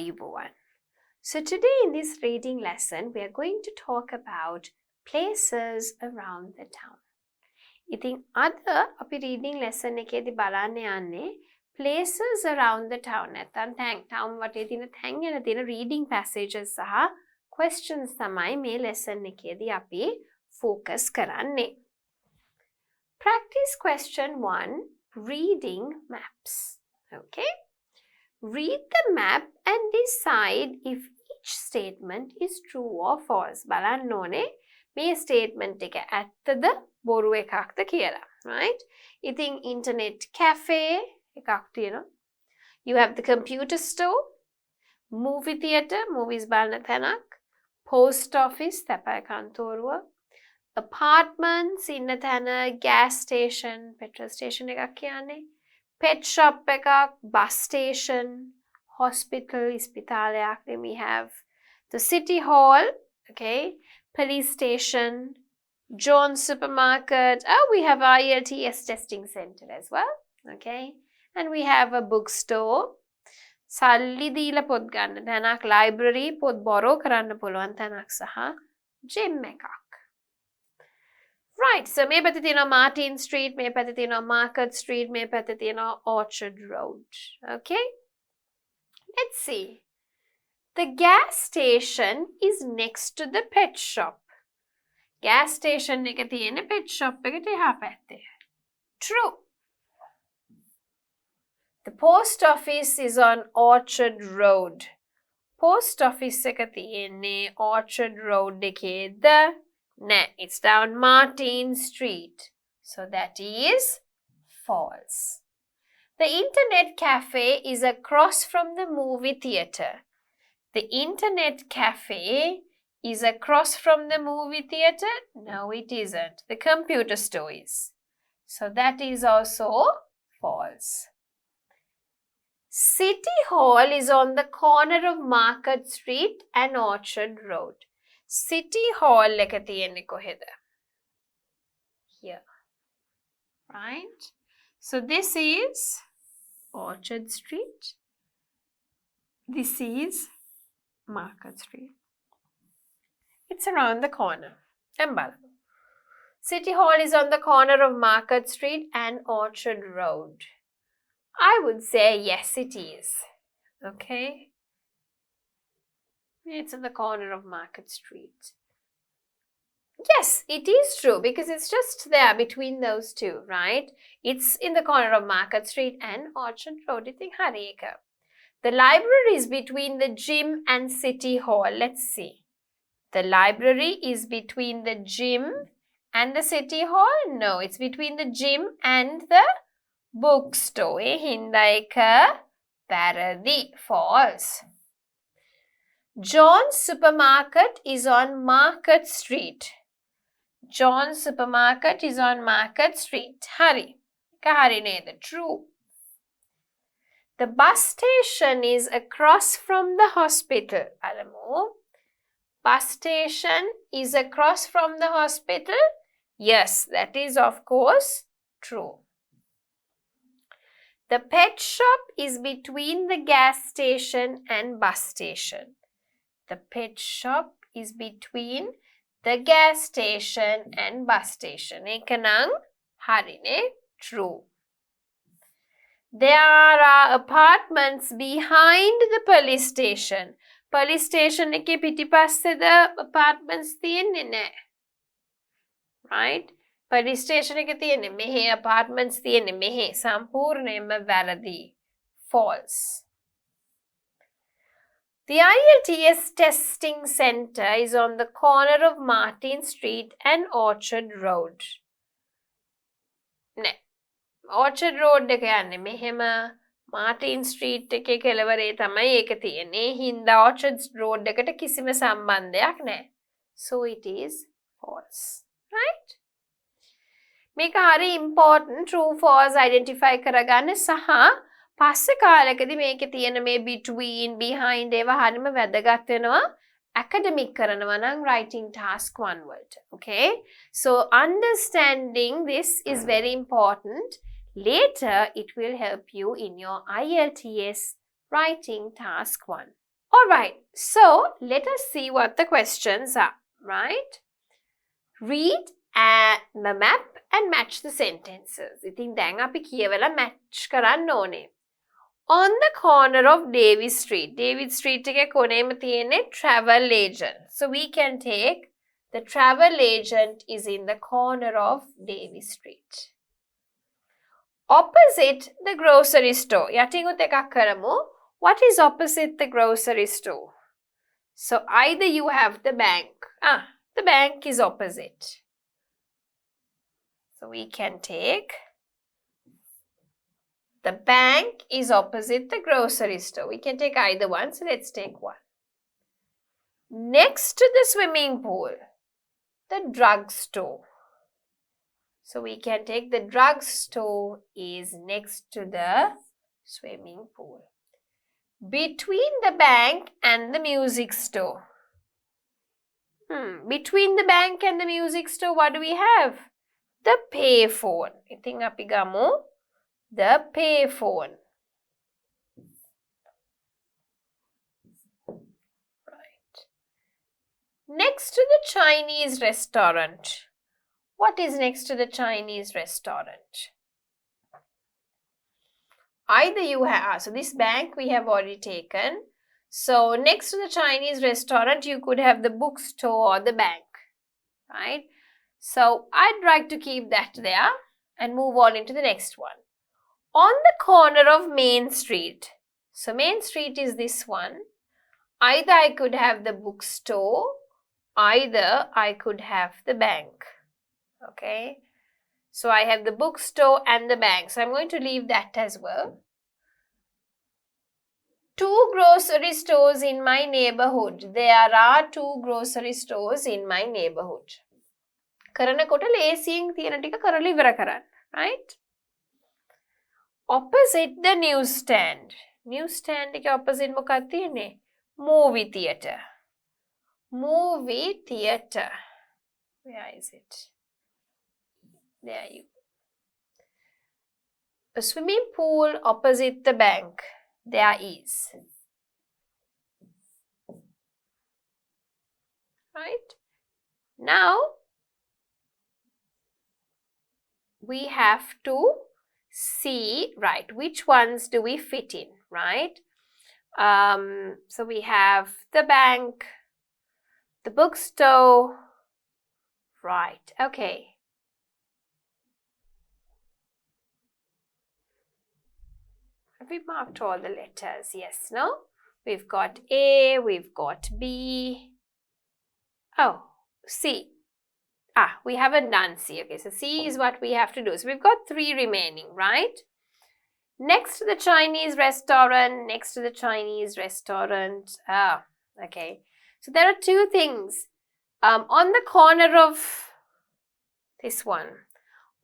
ආයුබෝවන්. So today in this reading lesson, we are going to talk about places around the town. ඉතින් අද අපි reading lesson එකේදී බලන්න යන්නේ places around the town. නැත්නම් town වටේ තියෙන තැන් ගැන තියෙන reading passages සහ questions තමයි මේ lesson එකේදී අපි focus කරන්නේ. Practice question 1, reading maps. Okay? Read the map and decide if each statement is true or false. බලන්න ඕනේ මේ statement එක ඇත්තද බොරු එකක්ද කියලා. Right? ඉතින් internet cafe එකක් තියෙනවා. You have the computer store, movie theatre, movies බලන තැනක්, post office, තැපැල් කන්තෝරුව, apartments ඉන්න තැන, gas station, petrol station එකක් කියන්නේ, pet shop එකක්, bus station, hospital, ඉස්පිතාලයක්. Then we have the city hall, okay, police station, John's supermarket. Oh, we have IELTS testing center as well, okay, and we have a bookstore. සල්ලි දීලා පොත් ගන්න තැනක්, library, පොත් borrow කරන්න පුළුවන් තැනක් සහ gym එකක්. Right, so මේ පැත්තේ තියෙනවා Martin Street, මේ පැත්තේ තියෙනවා Market Street, මේ පැත්තේ තියෙනවා Orchard Road. Okay? Let's see. The gas station is next to the pet shop. Gas station එක තියෙන pet shop එකට එහා පැත්තේ. True. The post office is on Orchard Road. Post office එක තියෙන්නේ Orchard Road එකේද? Nah, it's down Martin Street. So that is false. The internet cafe is across from the movie theatre. The internet cafe is across from the movie theatre? No, it isn't. The computer store is. So that is also false. City Hall is on the corner of Market Street and Orchard Road. City Hall එක තියෙන්නේ කොහෙද? Here. Right? So this is Orchard Street. This is Market Street. It's around the corner. City Hall is on the corner of Market Street and Orchard Road. I would say yes, it is. Okay? It's in the corner of Market Street. Yes, it is true because it's just there between those two, right? It's in the corner of Market Street and Orchard Road. I think hari eka. The library is between the gym and City Hall. Let's see. The library is between the gym and the City Hall? No, it's between the gym and the bookstore. Hinda eka paradi. False. John's supermarket is on Market Street. John's supermarket is on Market Street. Hari. Kahari neda. True. The bus station is across from the hospital. Alamu. Bus station is across from the hospital. Yes, that is of course true. The pet shop is between the gas station and bus station. The pet shop is between the gas station and bus station. Ekanang harine true. There are apartments behind the police station. Police station එකේ පිටිපස්සේද apartments තියෙන්නේ නැහැ. Right? Police station එකේ තියෙන්නේ මෙහි apartments තියෙන්නේ මෙහි සම්පූර්ණයෙන්ම වැරදි. False. The IELTS testing center is on the corner of Martin Street and Orchard Road. Ne. Orchard Road එක යන්නේ මෙහෙම Martin Street එකේ කෙළවරේ තමයි ඒක තියෙන්නේ. හින්දා Orchard Road එකට කිසිම සම්බන්ධයක් නැහැ. So it is false. Right? මේක හරි important true false identify කරගන්න සහ පස්සේ කාලෙකදී මේකේ තියෙන මේ between behind ඒවා හරිම වැදගත් වෙනවා academic කරනවා නම් writing task 1 වලට. Okay? So understanding this is very important. Later it will help you in your IELTS writing task 1. Alright, so let us see what the questions are, right? Read the map and match the sentences. ඉතින් දැන් අපි කියවලා match කරන්න ඕනේ. On the corner of David Street. David Street එකේ කොනේම තියෙන්නේ travel agent. So we can take the travel agent is in the corner of David Street. Opposite the grocery store. යටින් එකක් කරමු. What is opposite the grocery store? So either you have the bank. The bank is opposite. So we can take the bank is opposite the grocery store. We can take either one. So let's take one. Next to the swimming pool, the drugstore. So we can take the drugstore is next to the swimming pool. Between the bank and the music store. Between the bank and the music store, what do we have? The payphone. ඉතින් අපි ගමු the payphone. Right. Next to the Chinese restaurant. What is next to the Chinese restaurant? Either you have, so this bank we have already taken. So next to the Chinese restaurant, you could have the bookstore or the bank, right? So I'd like to keep that there and move on into the next one. On the corner of Main Street. So Main Street is this one. Either I could have the bookstore, either I could have the bank. Okay. So I have the bookstore and the bank. So I'm going to leave that as well. 2 grocery stores in my neighborhood. There are 2 grocery stores in my neighborhood. කරනකොට ලේසියෙන් තියෙන ටික කරලා ඉවර කරන්න, right? Opposite the newsstand. Newsstand එකේ opposite මොකක්ද තියෙන්නේ? Movie theatre. Movie theatre. Where is it? There you go. A swimming pool opposite the bank. There is. Right? Now, we have to see, right, which ones do we fit in, right? So we have the bank, the bookstore, right, okay. Have we marked all the letters? Yes, no? We've got A, we've got B. Oh, C. We haven't done C. Okay, so C is what we have to do. So we've got 3 remaining, right? Next to the Chinese restaurant, next to the Chinese restaurant. Okay. So there are 2 things. On the corner of this one.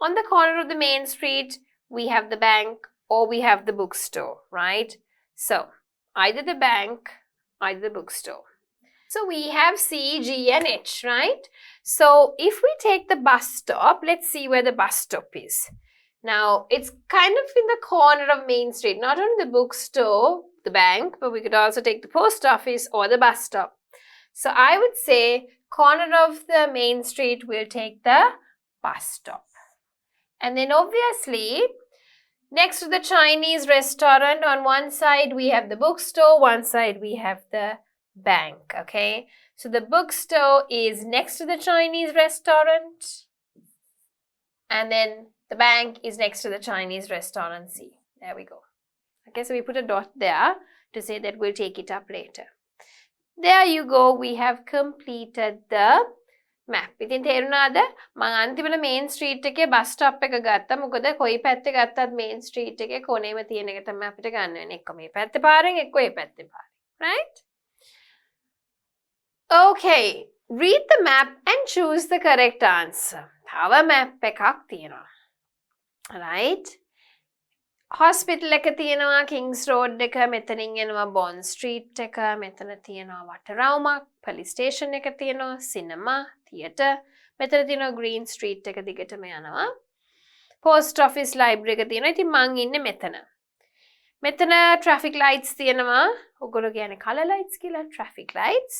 On the corner of the main street, we have the bank or we have the bookstore, right? So either the bank, either the bookstore. So we have C, G and H, right? So if we take the bus stop, let's see where the bus stop is. Now, it's kind of in the corner of Main Street, not only the bookstore, the bank, but we could also take the post office or the bus stop. So I would say corner of the Main Street, we'll take the bus stop. And then obviously, next to the Chinese restaurant, on one side we have the bookstore, one side we have the bank, okay? So the bookstore is next to the Chinese restaurant and then the bank is next to the Chinese restaurant C. There we go. Okay, so we put a dot there to say that we'll take it up later. There you go, we have completed the map. ඉතින් තේරුණාද? මම අන්තිමට main street එකේ bus stop එක ගත්තා. මොකද කොයි පැත්තේ ගත්තත් main street එකේ කොනේම තියෙන එක තමයි අපිට ගන්න වෙන්නේ. එක්ක මේ පැත්තේ පාරෙන් එක්ක ඒ පැත්තේ පාරෙන්. Right? Okay, read the map and choose the correct answer. තව map එකක් තියෙනවා. Right? Hospital එක තියෙනවා, Kings Road එක, මෙතනින් එනවා Bond Street එක, මෙතන තියෙනවා වටරවුමක්, police station එක තියෙනවා, cinema, theatre, මෙතන තියෙනවා Green Street එක දිගටම යනවා. Post office library එක තියෙනවා. ඉතින් මං ඉන්නේ මෙතන. මෙතන traffic lights තියෙනවා. ඔයගොල්ලෝ කියන්නේ color lights කියලා traffic lights.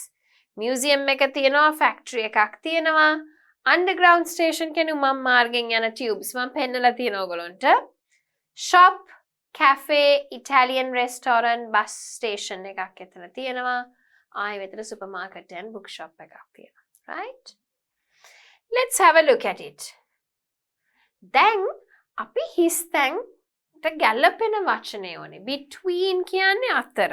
museum එක තියෙනවා, factory එකක් තියෙනවා. underground station කියන්නේ උමං මාර්ගෙන් යන tubes. මම පෙන්නලා තියෙනවා ඔයගොල්ලන්ට. shop, cafe, Italian restaurant, bus station එකක් එතන තියෙනවා. ආයෙ මෙතන supermarket and bookshop එකක් තියෙනවා. Right? Let's have a look at it. දැන් අපි හිස් තැන්ට ගැලපෙන වචනය ඕනේ. between කියන්නේ අතර.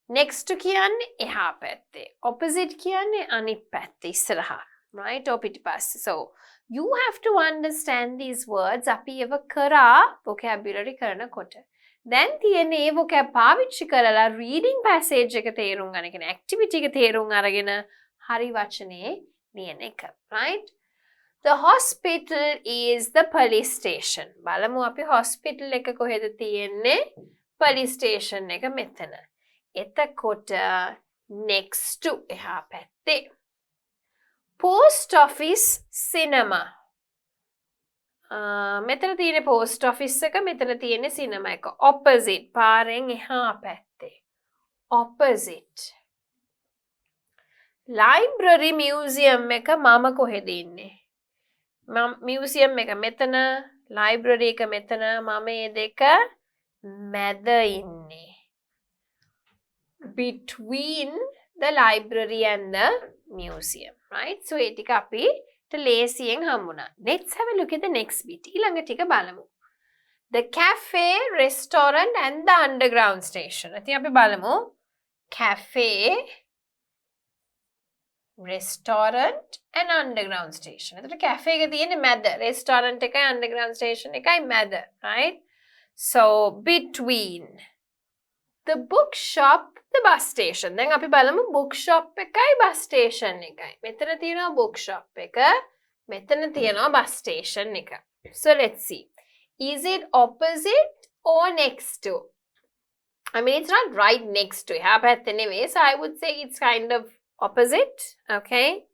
next to කියන්නේ එහා පැත්තේ. opposite කියන්නේ අනිත් පැත්තේ ඉස්සරහා. Right? or පිටිපස්සේ. So you have to understand these words අපි ඒව කරා vocabulary කරනකොට. දැන් තියෙන්නේ ඒ vocab පාවිච්චි කරලා reading passage එක තේරුම් ගන්න කියන activity එක තේරුම් අරගෙන හරි වචනේ ලියන එක. Right? The hospital is the police station. බලමු අපි hospital එක කොහෙද තියෙන්නේ? police station එක මෙතන. එතකොට next to එහා පැත්තේ. post office, cinema. මෙතන තියෙන්නේ post office එක, මෙතන තියෙන්නේ cinema එක. opposite පාරෙන් එහා පැත්තේ. opposite. library, museum එක මම කොහෙද ඉන්නේ? museum එක මෙතන, library එක මෙතන, මම මේ දෙක මැද ඉන්නේ. between the library and the museum, right? So ඒ ටික අපිට ලේසියෙන් හම්බුණා. Let's have a look at the next bit. ඊළඟ ටික බලමු. The cafe, restaurant and the underground station. ඉතින් අපි බලමු cafe, restaurant and underground station. එතකොට cafe එක තියෙන්නේ මැද, restaurant එකයි underground station එකයි මැද, right? So between the bookshop, the bus station. දැන් අපි බලමු bookshop එකයි bus station එකයි. මෙතන තියෙනවා bookshop එක, මෙතන තියෙනවා bus station එක. So let's see. Is it opposite or next to? I mean, it's not right next to. එහා පැත්තේ නෙවෙයි. So I would say it's kind of opposite. Okay.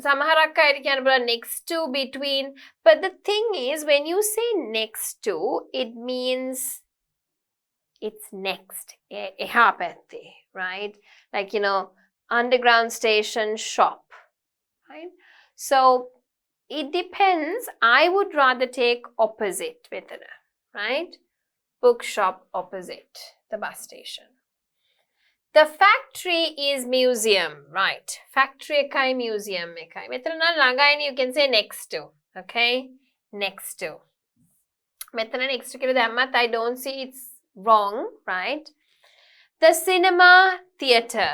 සමහරක් අයට කියන්න බලන්න next to, between. But the thing is, when you say next to, it means it's next. එහා පැත්තේ, right? Like, you know, underground station, shop, right? So it depends. I would rather take opposite මෙතන, right? Bookshop opposite the bus station. The factory is museum, right? Factory එකයි museum එකයි. මෙතන නම් ළඟයිනේ, you can say next to, okay? Next to. මෙතන next to කියලා දැම්මත් I don't see it's wrong, right? The cinema, theater.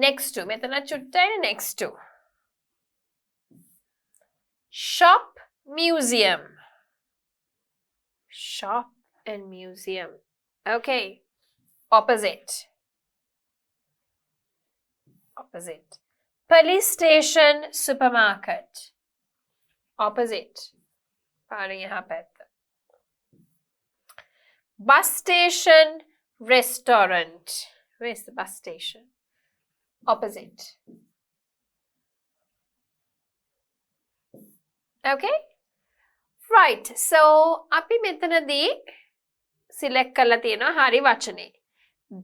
Next to. මෙතන චුට්ටයි next to. Shop, museum. Shop and museum. Okay. Opposite. Opposite. Police station, supermarket. Opposite. පාරෙන් එහා පැත්ත. Bus station, restaurant. Where's the bus station? Opposite. Okay? Right. So, අපි මෙතනදී select කරලා තියෙනවා හරි වචනේ.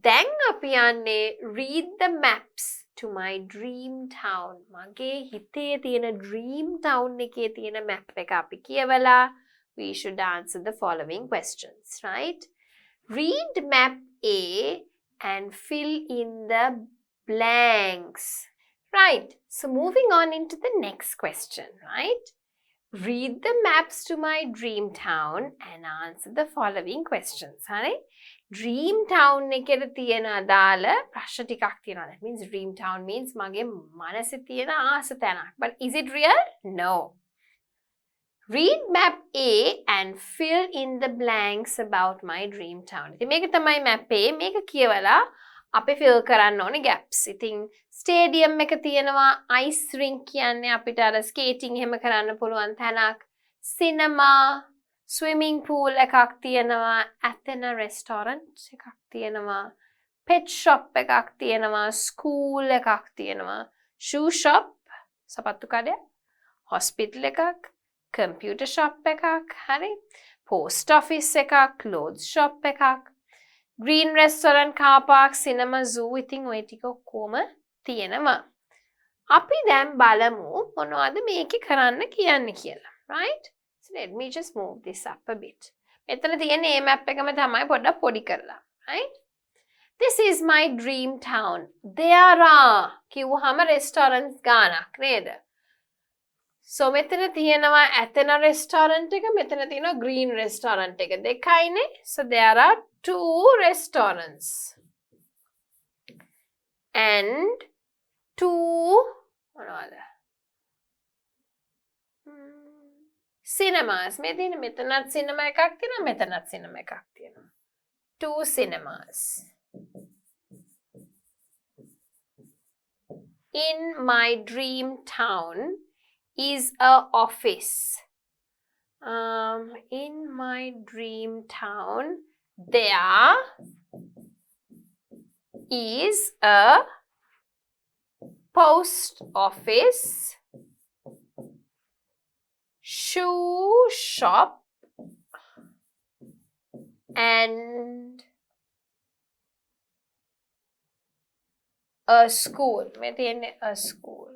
දැන් අපි යන්නේ read the maps to my dream town. මගේ හිතේ තියෙන dream town එකේ තියෙන map එක අපි කියවලා we should answer the following questions, right? Read map A and fill in the blanks. Right. So moving on into the next question, right? Read the maps to my dream town and answer the following questions. Right? Dream town එකේ තියෙන අදාළ ප්‍රශ්න ටිකක් තියෙනවා. That means dream town means මගේ මනසේ තියෙන ආස තැනක්. But is it real? No. Read map A and fill in the blanks about my dream town. ඉතින් මේක තමයි map A. මේක කියවලා අපි fill කරන්න ඕනේ gaps. ඉතින් stadium එක තියෙනවා, ice rink කියන්නේ අපිට අර skating එහෙම කරන්න පුළුවන් තැනක්. Cinema, swimming pool එකක් තියෙනවා, Athena restaurant එකක් තියෙනවා, pet shop එකක් තියෙනවා, school එකක් තියෙනවා, shoe shop, සපත්තු කඩයක්, hospital එකක්, computer shop එකක්. හරි. post office එකක්, clothes shop එකක්. green restaurant, car park, cinema, zoo. ඉතින් ඔය ටික ඔක්කොම තියෙනවා. අපි දැන් බලමු මොනවද මේකේ කරන්න කියන්නේ කියලා. Right? So let me just move this up a bit. මෙතන තියෙන මේ map එකම තමයි පොඩ්ඩක් පොඩි කරලා. Right? This is my dream town. There are කිව්වහම restaurants ගානක් නේද? So මෙතන තියෙනවා Athena restaurant එක, මෙතන තියෙනවා green restaurant එක. දෙකයිනේ. So there are 2 restaurants. And 2 මොනවද? cinemas. මේ තියෙන මෙතනත් cinema එකක් තියෙනවා, මෙතනත් cinema එකක් තියෙනවා. 2 cinemas. In my dream town is a office. In my dream town there is a post office, shoe shop, and a school. මේ තියෙන්නේ a school.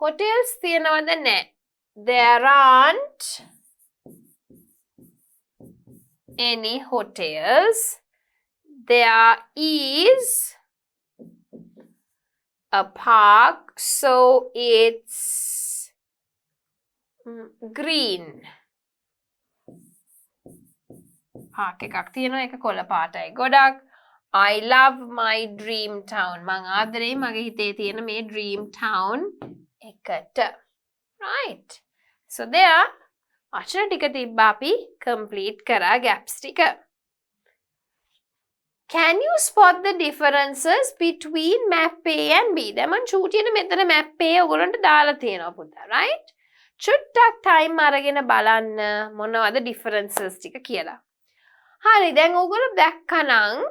Hotels තියනවද නැහැ? There aren't any hotels. There is a park, so it's green. park එකක් තියෙනවා, ඒක කොළ පාටයි ගොඩක්. I love my dream town. මං ආදරේ මගේ හිතේ තියෙන මේ dream town එකට. Right. So there වචන ටික තිබ්බා අපි complete කරා gaps ටික. Can you spot the differences between map A and B? දැන් මං චූටියට මෙතන map A ඔයගොල්ලන්ට දාලා තියෙනවා පුතා. Right? චුට්ටක් time අරගෙන බලන්න මොනවද differences ටික කියලා. හරි දැන් ඔයගොල්ලෝ දැක්කනම්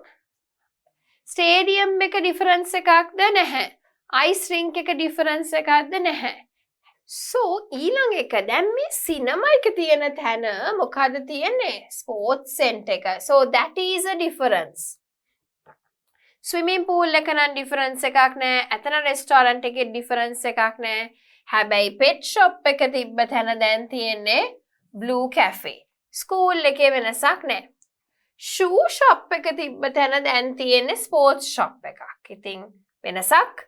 ස්ටේඩියම් එක ඩිෆරන්ස් එකක්ද නැහැ. අයිස් රින්ක් එක ඩිෆරන්ස් එකක්ද නැහැ. So ඊළඟ එක දැන් මේ සිනමා එක තියෙන තැන මොකද තියෙන්නේ? ස්පෝර්ට්ස් සෙන්ටර් එක. So that is a difference. Swimming pool එක නම් ඩිෆරන්ස් එකක් නැහැ. අතන රෙස්ටෝරන්ට් එකේ ඩිෆරන්ස් එකක් නැහැ. හැබැයි pet shop එක තිබ්බ තැන දැන් තියෙන්නේ blue cafe. ස්කූල් එකේ වෙනසක් නැහැ. shoe shop එක තිබ්බ තැන දැන් තියෙන්නේ sports shop එකක්. ඉතින් වෙනසක්.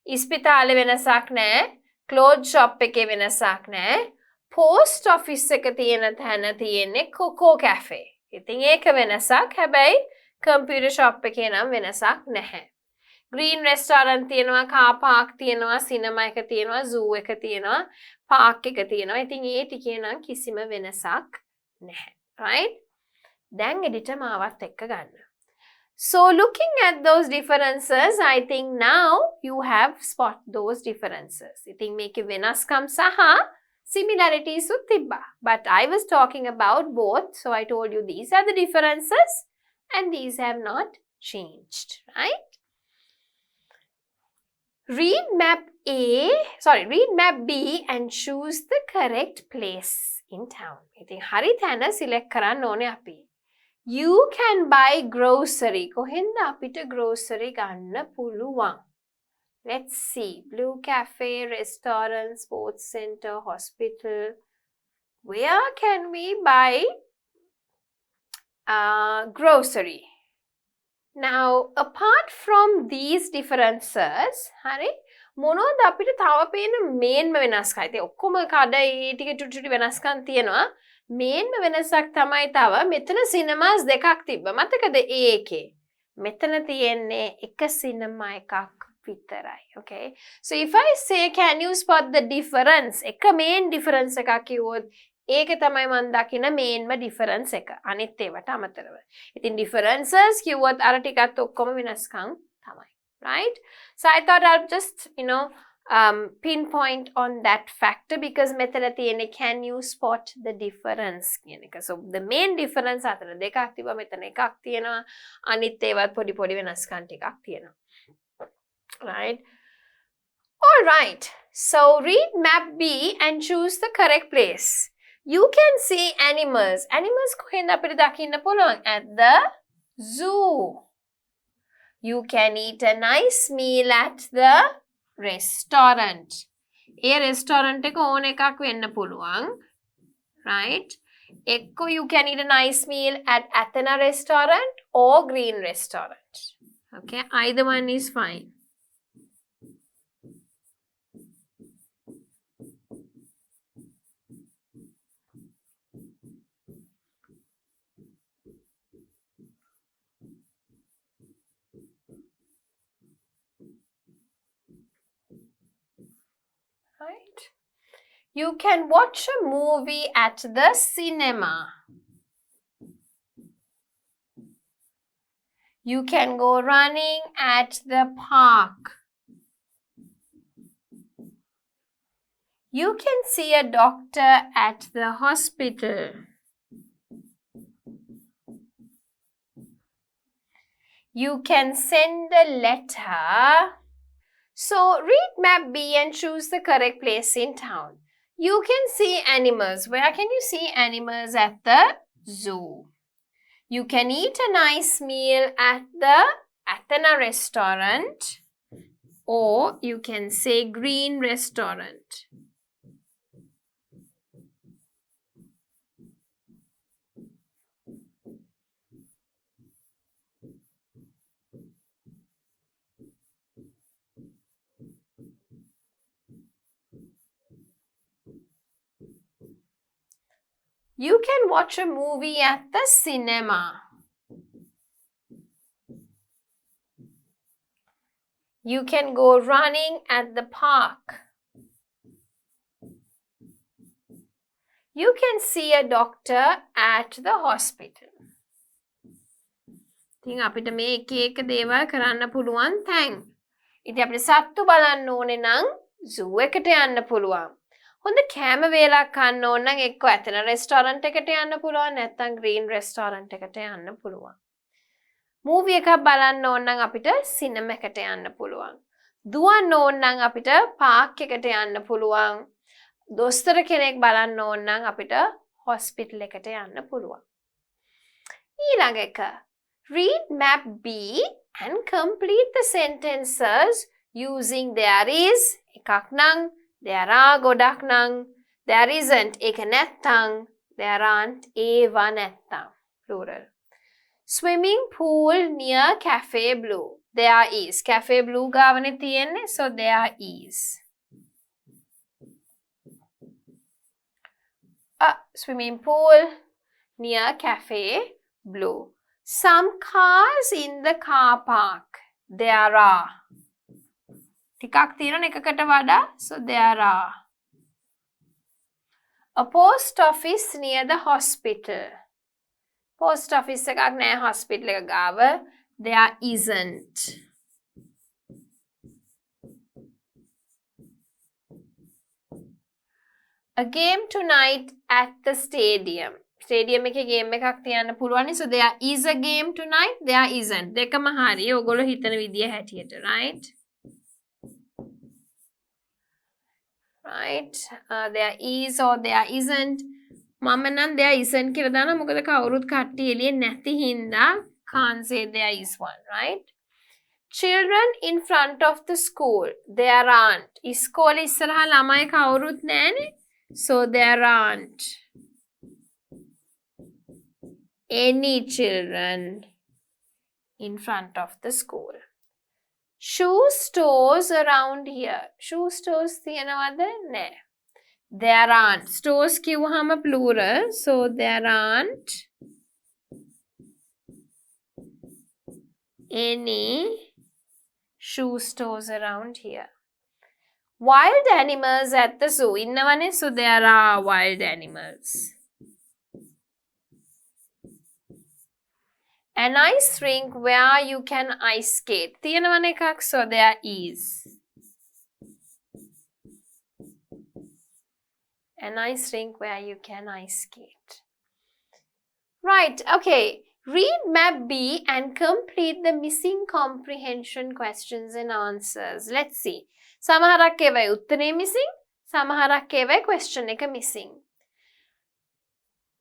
ඉස්පිතාලේ වෙනසක් නැහැ. clothes shop එකේ වෙනසක් නැහැ. post office එක තියෙන තැන තියෙන්නේ coco cafe. ඉතින් ඒක වෙනසක්. හැබැයි computer shop එකේ නම් වෙනසක් නැහැ. green restaurant තියෙනවා, car park තියෙනවා, cinema එක තියෙනවා, zoo එක තියෙනවා, park එක තියෙනවා. ඉතින් ඒ ටිකේ නම් කිසිම වෙනසක් නැහැ. Right? දැන් editor මාවත් එක්ක ගන්න. So looking at those differences, I think now you have spot those differences. ඉතින් මේකේ වෙනස්කම් සහ similarities උත් තිබ්බා. But I was talking about both. So I told you these are the differences and these have not changed. Right? Read map B and choose the correct place in town. ඉතින් හරි තැන select කරන්න ඕනේ අපි. You can buy grocery. කොහෙන්ද අපිට grocery ගන්න පුළුවන්? Let's see. Blue cafe, restaurant, sports center, hospital. Where can we buy grocery? Now, apart from these differences, හරි මොනවද අපිට තව පේන මේන්ම වෙනස්කම්? ඉතින් ඔක්කොම කඩ ඒ ටික චුටි වෙනස්කම් තියෙනවා. මේන්ම වෙනසක් තමයි තව මෙතන සිනමාස් දෙකක් තිබ්බා. මතකද ඒ එකේ? මෙතන තියෙන්නේ එක සිනමා එකක් විතරයි. Okay? So if I say can you spot the difference? එක main difference එකක් කිව්වොත් ඒක තමයි මම දකින මේන්ම difference එක. අනිත් ඒවට අමතරව. ඉතින් differences කිව්වොත් අර ටිකත් ඔක්කොම වෙනස්කම් තමයි. Right? So I thought I'll just, pinpoint on that factor because මෙතන තියෙන්නේ can you spot the difference කියන එක. So the main difference අතර දෙකක් තිබ්බා, මෙතන එකක් තියෙනවා. අනිත් ඒවත් පොඩි වෙනස්කම් ටිකක් තියෙනවා. Right? Alright, so read map B and choose the correct place. You can see animals. Animals කොහෙන්ද අපිට දකින්න පුළුවන්? At the zoo. You can eat a nice meal at the restaurant. A restaurant එක ඕන එකක් වෙන්න පුළුවන්. Right? Ekko you can eat a nice meal at Athena restaurant or Green restaurant. Okay, either one is fine. Right? You can watch a movie at the cinema. You can go running at the park. You can see a doctor at the hospital. You can send a letter. So read map B and choose the correct place in town. You can see animals. Where can you see animals? At the zoo. You can eat a nice meal at the Athena restaurant, or you can say Green restaurant. You can watch a movie at the cinema. You can go running at the park. You can see a doctor at the hospital. ඉතින් අපිට මේ එක එක දේවල් කරන්න පුළුවන් තැන්. ඉතින් අපිට සත්තු බලන්න ඕනේ නම් zoo එකට යන්න පුළුවන්. හොඳ කෑම වේලක් කන්න ඕන නම් එක්ක ඇතන රෙස්ටෝරන්ට් එකට යන්න පුළුවන් නැත්නම් ග්‍රීන් රෙස්ටෝරන්ට් එකට යන්න පුළුවන්. මූවි එකක් බලන්න ඕන නම් අපිට සිනමා එකට යන්න පුළුවන්. දුවන්න ඕන නම් අපිට පාක් එකට යන්න පුළුවන්. දොස්තර කෙනෙක් බලන්න ඕන නම් අපිට හොස්පිටල් එකට යන්න පුළුවන්. ඊළඟ එක read map B and complete the sentences using there is එකක් නම් there are ගොඩක් නම් there isn't එක නැත්තම් there aren't ඒවා නැත්තම් plural. Swimming pool near cafe blue. There is. Cafe blue ගාවනේ තියෙන්නේ, so there is. A swimming pool near cafe blue. Some cars in the car park. There are. ටිකක් තියෙන එකකට වඩා, so there are. A post office near the hospital. Post office එකක් නෑ hospital එක ගාව. There isn't. A game tonight at the stadium. Stadium එකේ game එකක් තියන්න පුළුවන්. So there is a game tonight. There isn't. දෙකම හරි. ඔයගොල්ලෝ හිතන විදිය හැටියට, right? Right? There is or there isn't. මම නම් there isn't කියලා දානවා. මොකද කවුරුත් කට්ටිය එළියේ නැති හින්දා can't say there is one, right? Children in front of the school. There aren't. ඉස්කෝලේ ඉස්සරහා ළමයි කවුරුත් නැහැනේ. So there aren't any children in front of the school. Shoe stores around here. Shoe stores තියනවද? නෑ. There aren't. Stores කිව්වහම plural. So there aren't any shoe stores around here. Wild animals at the zoo. ඉන්නවනේ. So there are wild animals. An ice rink where you can ice skate. තියෙනවනේ එකක්. So there is. An ice rink where you can ice skate. Right, okay. Read map B and complete the missing comprehension questions and answers. Let's see. සමහරක් ඒවායි උත්තරේ missing, සමහරක් ඒවායි question එක missing.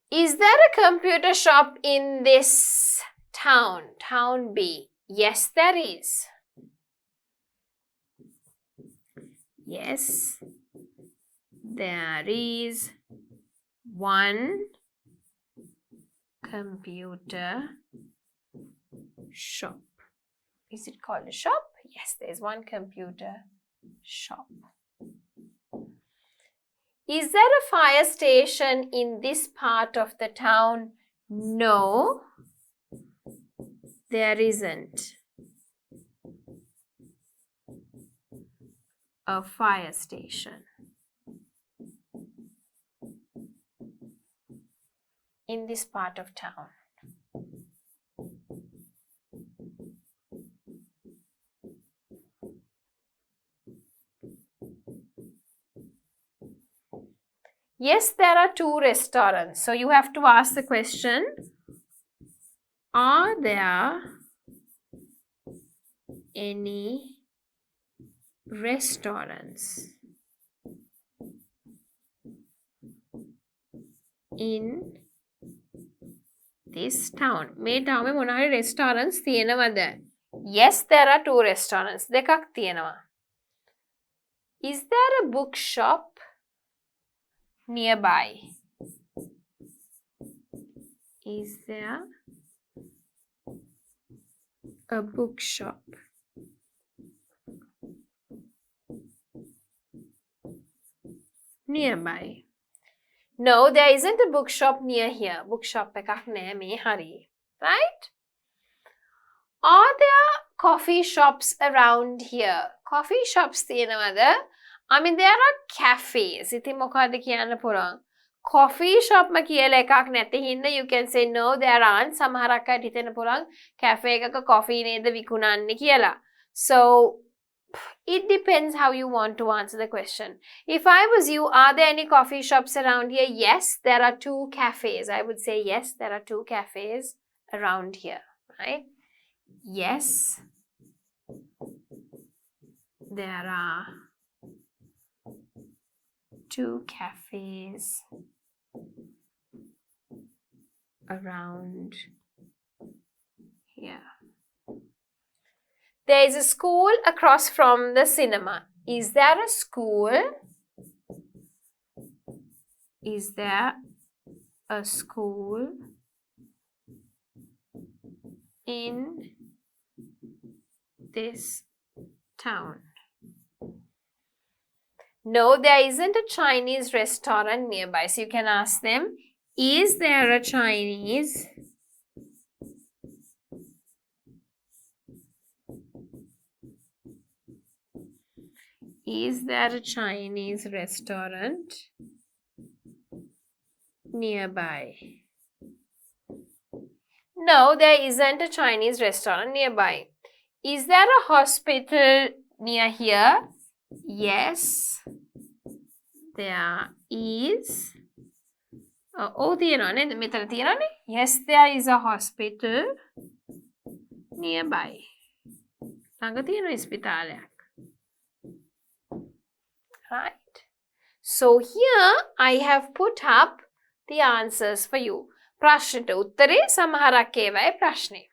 Is there a computer shop in this town? Town B. Yes, there is. Yes, there is one computer shop. Is it called a shop? Yes, there's one computer shop. Is there a fire station in this part of the town? No, there isn't a fire station in this part of town. Yes, there are 2 restaurants. So you have to ask the question, are there any restaurants in this town? මේ ටවුමේ මොනවාරි restaurants තියෙනවද? Yes, there are 2 restaurants. දෙකක් තියෙනවා. Is there a bookshop nearby? Is there a bookshop nearby? No, there isn't a bookshop near here. Bookshop එකක් නෑ මේ හරියේ. Right? Are there coffee shops around here? Coffee shops තියෙනවද? I mean, there are cafes. ඉතින් මොකද්ද කියන්න පුළුවන්? Coffee shop ම කියලා එකක් නැති හින්දා you can say no, there aren't. සමහරක් අයට හිතෙන්න පුළුවන් cafe එකක coffee නේද විකුණන්නේ කියලා. So, it depends how you want to answer the question. If I was you, are there any coffee shops around here? Yes, there are 2 cafes. I would say yes, there are 2 cafes around here. Right? Yes, there are 2 cafes around here. There is a school across from the cinema. Is there a school? Is there a school in this town? No, there isn't a Chinese restaurant nearby. So you can ask them, is there a Chinese restaurant nearby? No, there isn't a Chinese restaurant nearby. Is there a hospital near here? Yes, there is. Yes, there is a hospital nearby. Right. So here I have put up the answers for you. ප්‍රශ්නෙට උත්තරේ සමහරක් ඒවායි ප්‍රශ්නේ.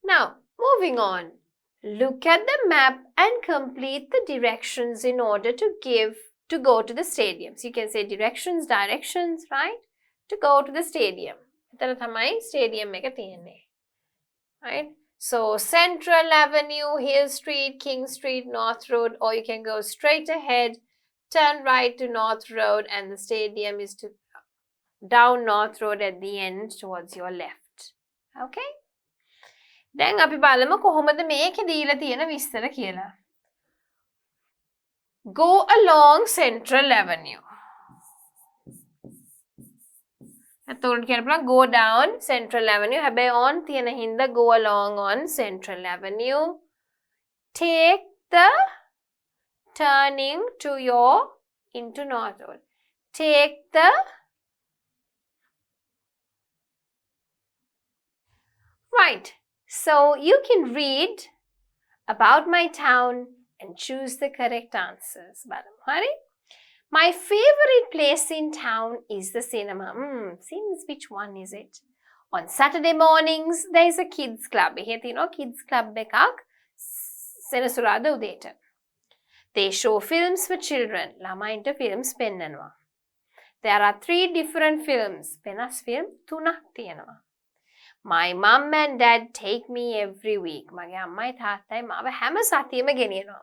Now, moving on. Look at the map and complete the directions in order to go to the stadium. So you can say directions, right? To go to the stadium. එතන තමයි stadium එක තියෙන්නේ. Right? So Central Avenue, Hill Street, King Street, North Road, or you can go straight ahead, turn right to North Road, and the stadium is to down North Road at the end towards your left. Okay? දැන් අපි බලමු කොහොමද මේකේ දීලා තියෙන විස්තර කියලා. Go along Central Avenue. එතකොට කියන්න පුළුවන් go down Central Avenue. හැබැයි on තියෙන හින්දා go along on Central Avenue. Take the turning to your into North Road. Take the Right. So you can read about my town and choose the correct answers. My favorite place in town is the cinema. Seems which one is it? On Saturday mornings, there is a kids club. Here kids club එකක් සෙනසුරාදා උදේට. They show films for children. ළමයින්ට films පෙන්නනවා. There are 3 different films. වෙනස් film 3ක් තියෙනවා. My mum and dad take me every week. මගේ අම්මයි තාත්තයි මාව හැම සතියෙම ගෙනියනවා.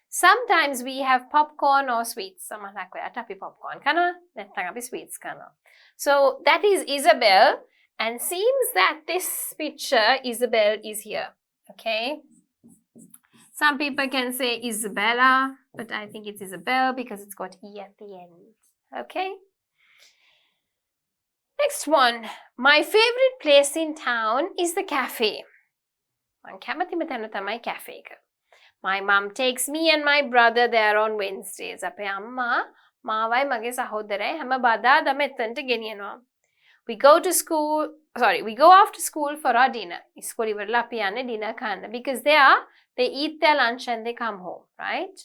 Sometimes we have popcorn or sweets. සමහරක් වෙලාවට අපි popcorn කනවා නැත්නම් අපි sweets කනවා. So that is Isabel, and seems that this picture Isabel is here. Okay? Some people can say Isabella, but I think it's Isabel because it's got E at the end. Okay? Next one. My favorite place in town is the cafe. මං කැමතිම තැන තමයි cafe එක. My mum takes me and my brother there on Wednesdays. අපේ අම්මා මාවයි මගේ සහෝදරයයි හැම බදාදම එතනට ගෙනියනවා. We go after school for our dinner. ඉස්කෝලේ ඉවරලා අපි යන්නේ dinner කන්න. Because they eat their lunch and they come home, right?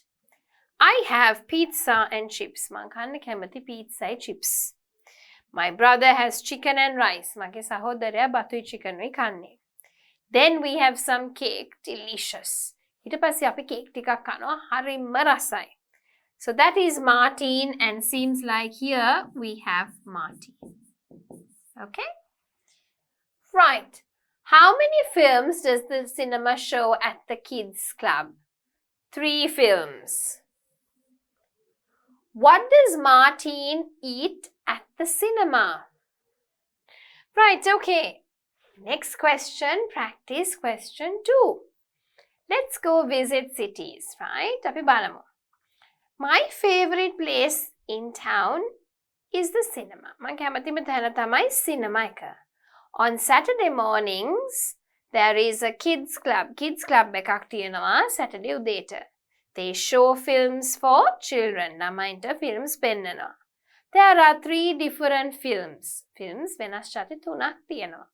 I have pizza and chips. මං කන්න කැමති pizza and chips. My brother has chicken and rice. මගේ සහෝදරයා බතුයි chicken යි කන්නේ. Then we have some cake. Delicious. ඊට පස්සේ අපි cake ටිකක් කනවා. හරිම රසයි. So that is Martin, and seems like here we have Martin. Okay? Right. How many films does the cinema show at the kids club? 3 films. What does Martin eat at the cinema? Right, okay. Next question, practice question 2. Let's go visit cities, right? අපි බලමු. My favorite place in town is the cinema. මං කැමතිම තැන තමයි cinema එක. On Saturday mornings, there is a kids club. Kids club එකක් තියෙනවා Saturday උදේට. They show films for children. ළමයින්ට films පෙන්නනවා. There are 3 different films. Films වෙනස් චරිත 3ක් තියෙනවා.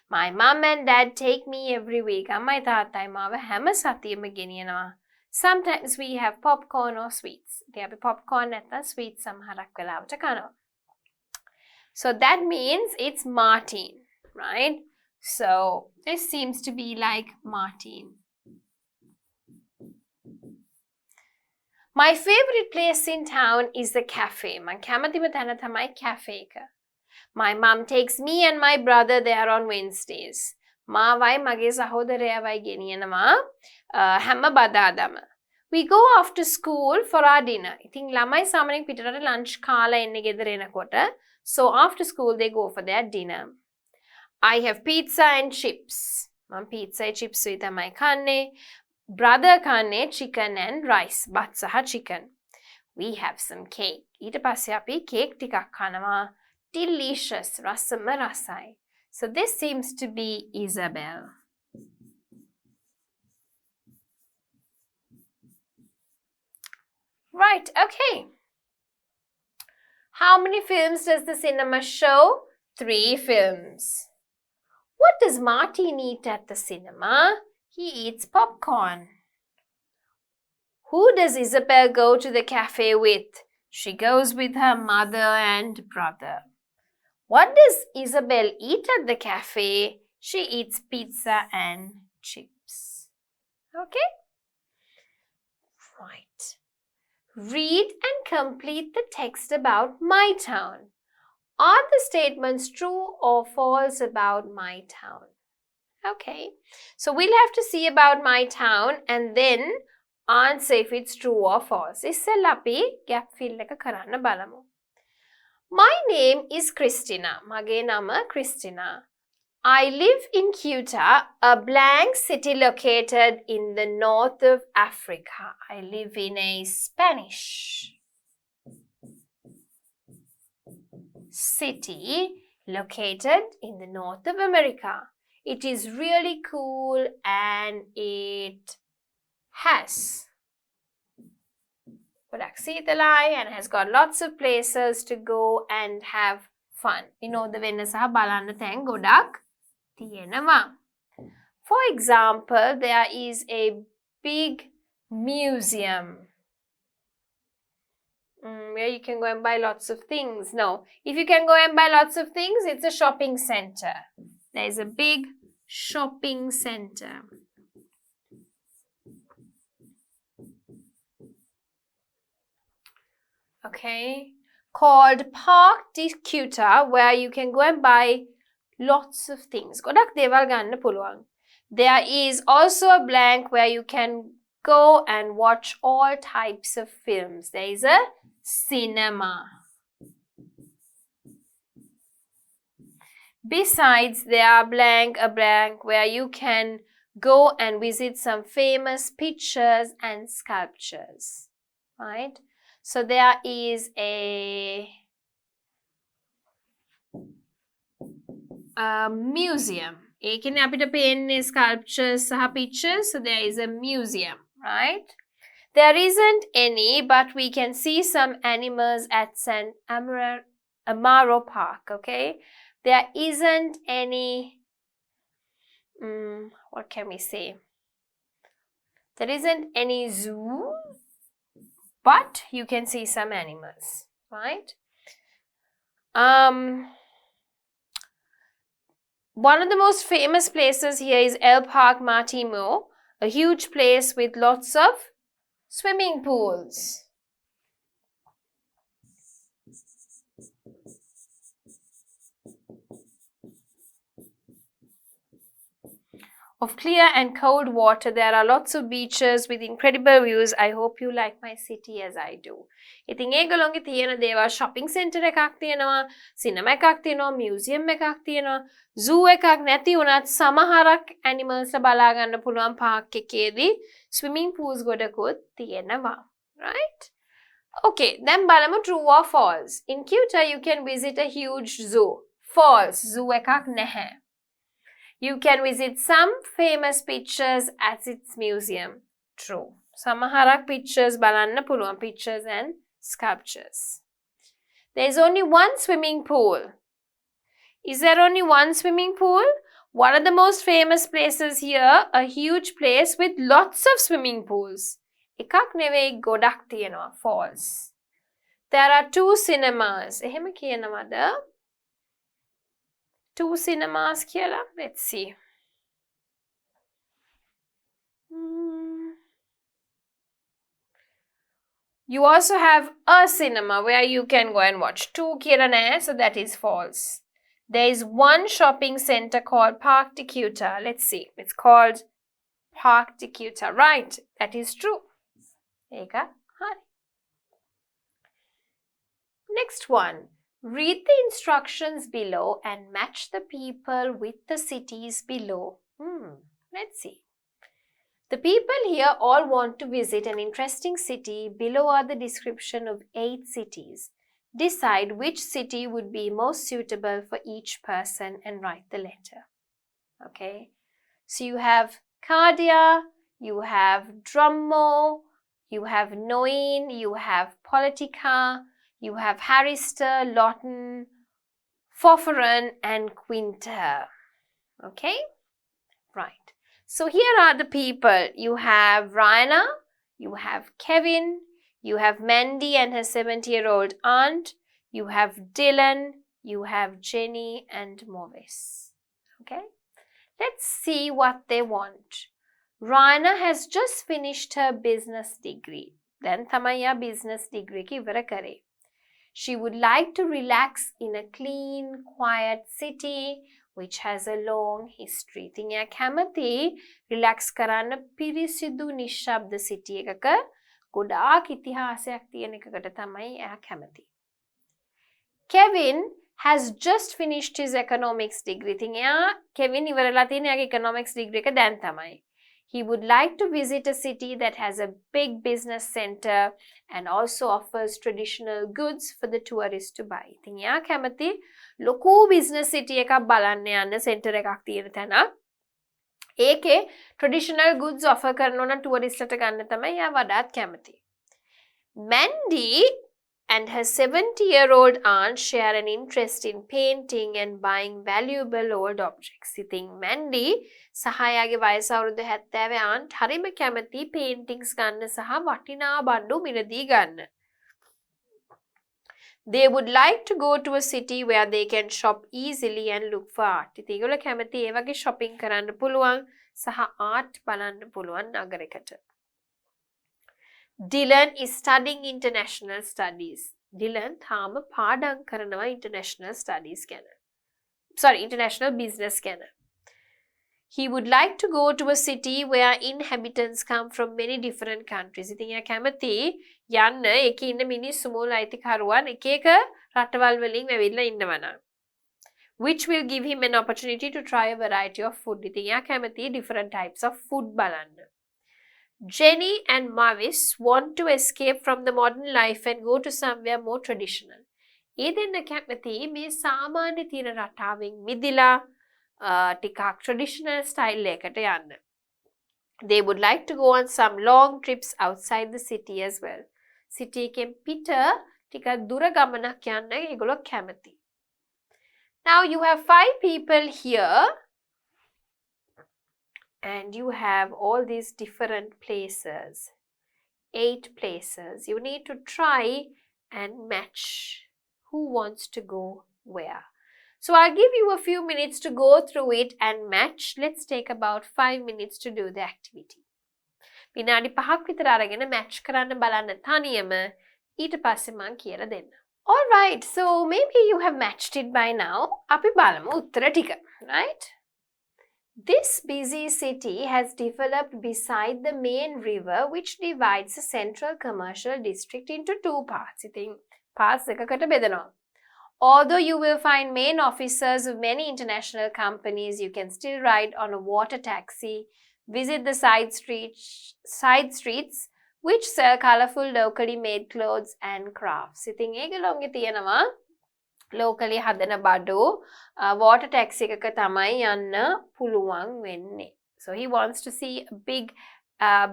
My mum and dad take me every week. අම්මයි තාත්තයි මාව හැම සතියෙම ගෙනියනවා. Sometimes we have popcorn or sweets. ඉතින් අපි popcorn නැත්නම් sweets සමහරක් වෙලාවට කනවා. So that means it's Martin, right? So this seems to be like Martin. My favorite place in town is the cafe. මං කැමතිම තැන තමයි cafe එක. My mum takes me and my brother there on Wednesdays. මාවයි මගේ සහෝදරයාවයි ගෙනියනවා හැම බදාදම. We go after school for our dinner. ඉතින් ළමයි සාමාන්‍යයෙන් පිටරට lunch කාලා එන්නේ ගෙදර එනකොට. So after school they go for their dinner. I have pizza and chips. මම pizza and chips උයි තමයි කන්නේ. Brother කන්නේ chicken and rice. බත් සහ chicken. We have some cake. ඊට පස්සේ අපි cake ටිකක් කනවා. Delicious. රසම රසයි. So this seems to be Isabel. Right, okay. How many films does the cinema show? 3 films. What does Martin eat at the cinema? He eats popcorn. Who does Isabel go to the cafe with? She goes with her mother and brother. What does Isabel eat at the cafe? She eats pizza and chips. Okay? Right. Read and complete the text about my town. Are the statements true or false about my town? Okay. So we'll have to see about my town and then answer if it's true or false. ඉස්සෙල්ලා අපි gap fill එක කරන්න බලමු. My name is Christina. මගේ නම Christina. I live in Ceuta, a blank city located in the north of Africa. I live in a Spanish city located in the north of America. It is really cool and it has ගොඩක් සීතලයි and has got lots of places to go and have fun. විනෝද වෙන්න සහ බලන්න තැන් ගොඩක් තියෙනවා. For example, there is a big museum where you can go and buy lots of things. No, if you can go and buy lots of things, it's a shopping center. There is a big shopping center. Okay, called Park Decuta, where you can go and buy lots of things. ගොඩක් දේවල් ගන්න පුළුවන්. There is also a blank where you can go and watch all types of films. There is a cinema. Besides, there are a blank where you can go and visit some famous pictures and sculptures. Right? So there is a museum. ඒකනේ අපිට පේන්නේ sculptures සහ pictures. So there is a museum, right? There isn't any, but we can see some animals at San Amaro Park, okay? There isn't any, what can we say? There isn't any zoo, but you can see some animals, right? One of the most famous places here is El Parque Marítimo, a huge place with lots of swimming pools. Of clear and cold water, there are lots of beaches with incredible views. I hope you like my city as I do. ඉතින් ඒගොල්ලෝගේ තියෙන දේවල් shopping center එකක් තියෙනවා, cinema එකක් තියෙනවා, museum එකක් තියෙනවා, zoo එකක් නැති වුණත් සමහරක් animals බලා ගන්න පුළුවන් park එකේදී swimming pools ගොඩකුත් තියෙනවා. Right? Okay, then බලමු true or false. In Cuba, you can visit a huge zoo. False. Zoo එකක් නැහැ. You can visit some famous pictures at its museum. True. Samaharak pictures balanna puluwan, pictures and sculptures. There is only one swimming pool. Is there only one swimming pool? One of the most famous places here, a huge place with lots of swimming pools. Ekak neveyi godak tiyenawa. False. There are two cinemas. Ehema kiyenawada? Two cinemas කියලා. Let's see. You also have a cinema where you can go and watch. Two කියලා නෑ, so that is false. There is one shopping center called Park Decuta. Let's see. It's called Park Decuta. Right. That is true. ඒක හරි. Next one. Read the instructions below and match the people with the cities below. Let's see. The people here all want to visit an interesting city. Below are the description of 8 cities. Decide which city would be most suitable for each person and write the letter. Okay. So you have Cardia, you have Drummo, you have Noin, you have Politica, you have Harrister, Lawton, Forforan and Quinter. Okay? Right. So here are the people. You have Raina, you have Kevin, you have Mandy and her 70-year-old aunt, you have Dylan, you have Jenny and Morris. Okay? Let's see what they want. Raina has just finished her business degree. Then Thamaya business degree ki ivara kare. She would like to relax in a clean, quiet city which has a long history. ඉතින් එයා කැමති relax කරන්න පිරිසිදු නිශ්ශබ්ද city එකක ගොඩාක් ඉතිහාසයක් තියෙන එකකට තමයි එයා කැමති. Kevin has just finished his economics degree. ඉතින් එයා Kevin ඉවරලා තියෙන එයාගේ economics degree එක දැන් තමයි. He would like to visit a city that has a big business center and also offers traditional goods for the tourists to buy. ඉතින් එයා කැමති ලොකු business city එකක් බලන්න යන්න center එකක් තියෙන තැන. ඒකේ traditional goods offer කරනවා නම් touristට ගන්න තමයි එයා වඩාත් කැමති. Mandy and her 70-year-old aunt share an interest in painting and buying valuable old objects. ඉතින් Mandy සහයාගේ වයස අවුරුදු 70 aunt හරිම කැමති paintings ගන්න සහ වටිනා බඩු මිලදී ගන්න. They would like to go to a city where they can shop easily and look for art. ඉතින් ඒගොල්ලෝ කැමති ඒ වගේ shopping කරන්න පුළුවන් සහ art බලන්න පුළුවන් නගරයකට. Dylan is studying international studies. Dylan තාම පාඩම් කරනවා international studies ගැන. International business ගැන. He would like to go to a city where inhabitants come from many different countries. ඉතින් එයා කැමති යන්න ඒකේ ඉන්න මිනිස්සු මූල අයිතිකරුවන් එක එක රටවල් වලින් ඇවිල්ලා ඉන්නවා නම්. Which will give him an opportunity to try a variety of food. ඉතින් එයා කැමති different types of food බලන්න. Jenny and Mavis want to escape from the modern life and go to somewhere more traditional. ඒ දෙන්න කැමති මේ සාමාන්‍ය තියෙන රටාවෙන් මිදිලා ටිකක් traditional style එකකට යන්න. They would like to go on some long trips outside the city as well. City එකෙන් පිට ටිකක් දුර ගමනක් යන්න ඒගොල්ලෝ කැමති. Now you have 5 people here. And you have all these different places, 8 places. You need to try and match who wants to go where. So I'll give you a few minutes to go through it and match. Let's take about 5 minutes to do the activity. විනාඩි 5ක් විතර අරගෙන match කරන්න බලන්න තනියම ඊට පස්සේ මම කියලා දෙන්න. All right, so maybe you have matched it by now. අපි බලමු උත්තර ටික, right? This busy city has developed beside the main river which divides the central commercial district into 2 parts. ඉතින් parts දෙකකට බෙදනවා. Although you will find main offices of many international companies, you can still ride on a water taxi, visit the side streets which sell colorful locally made clothes and crafts. ඉතින් ඒගොල්ලෝගේ තියෙනවා locally හදන බඩු water taxi එකක තමයි යන්න පුළුවන් වෙන්නේ. So he wants to see a big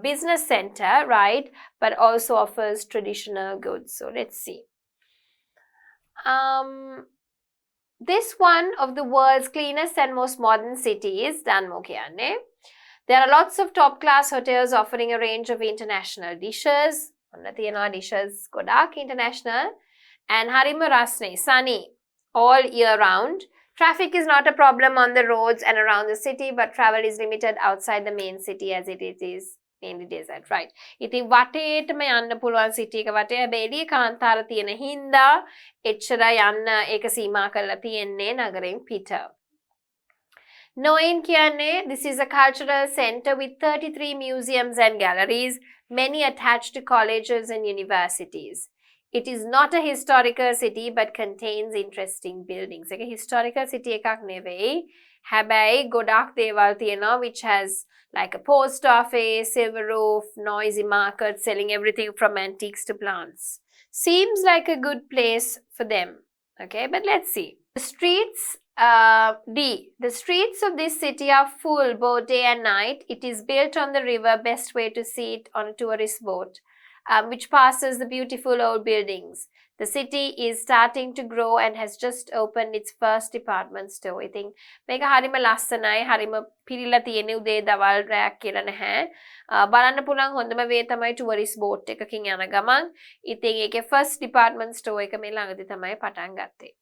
business center, right? But also offers traditional goods. So let's see. This one of the world's cleanest and most modern cities, Danmo කියන්නේ. There are lots of top class hotels offering a range of international dishes. ඔන්න තියෙනවා dishes ගොඩාක් international. And harima rasne, sunny all year round. Traffic is not a problem on the roads and around the city, but travel is limited outside the main city as it is mainly desert, right? ඉතින් වටේටම යන්න පුළුවන් city එක වටේ හැබැයි කාන්තාර තියෙන හින්දා එච්චර යන්න ඒක සීමා කරලා තියෙන්නේ නගරෙන් පිට. Noin කියන්නේ this is a cultural center with 33 museums and galleries, many attached to colleges and universities. It is not a historical city but contains interesting buildings. Like a historical city එකක් නෙවෙයි. හැබැයි ගොඩක් දේවල් තියෙනවා which has like a post office, silver roof, noisy market selling everything from antiques to plants. Seems like a good place for them. Okay, but let's see. The streets The streets of this city are full both day and night. It is built on the river, best way to see it on a tourist boat. Which passes the beautiful old buildings. The city is starting to grow and has just opened its first department store. I think මේක හරිම ලස්සනයි, හරිම පිළිලා තියෙන උදේ දවල් රැයක් කියලා නැහැ. බලන්න පුළුවන් හොඳම වේ තමයි tourist boat එකකින් යන ගමන්. ඉතින් ඒකේ first department store එක මේ ළඟදී තමයි පටන් ගත්තේ.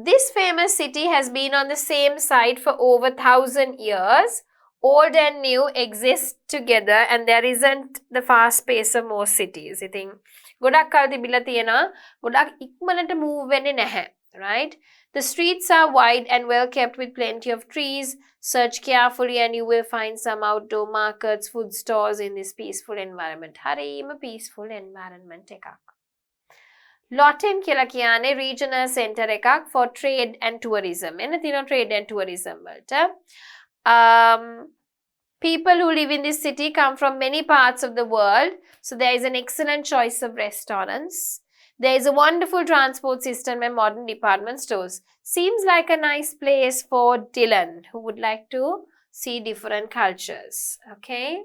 This famous city has been on the same site for over 1,000 years. Old and new exist together and there isn't the fast pace of most cities. I think ගොඩක් කල් තිබිලා තියෙනවා ගොඩක් ඉක්මනට move වෙන්නේ නැහැ, right? The streets are wide and well kept with plenty of trees. Search carefully and you will find some outdoor markets, food stores in this peaceful environment. හරිම peaceful environment එකක්. Lotten කියලා කියන්නේ regional center එකක් for trade and tourism. එන්න තියෙනවා trade and tourism වලට. People who live in this city come from many parts of the world, so there is an excellent choice of restaurants. There is a wonderful transport system and modern department stores. Seems like a nice place for Dylan, who would like to see different cultures. Okay.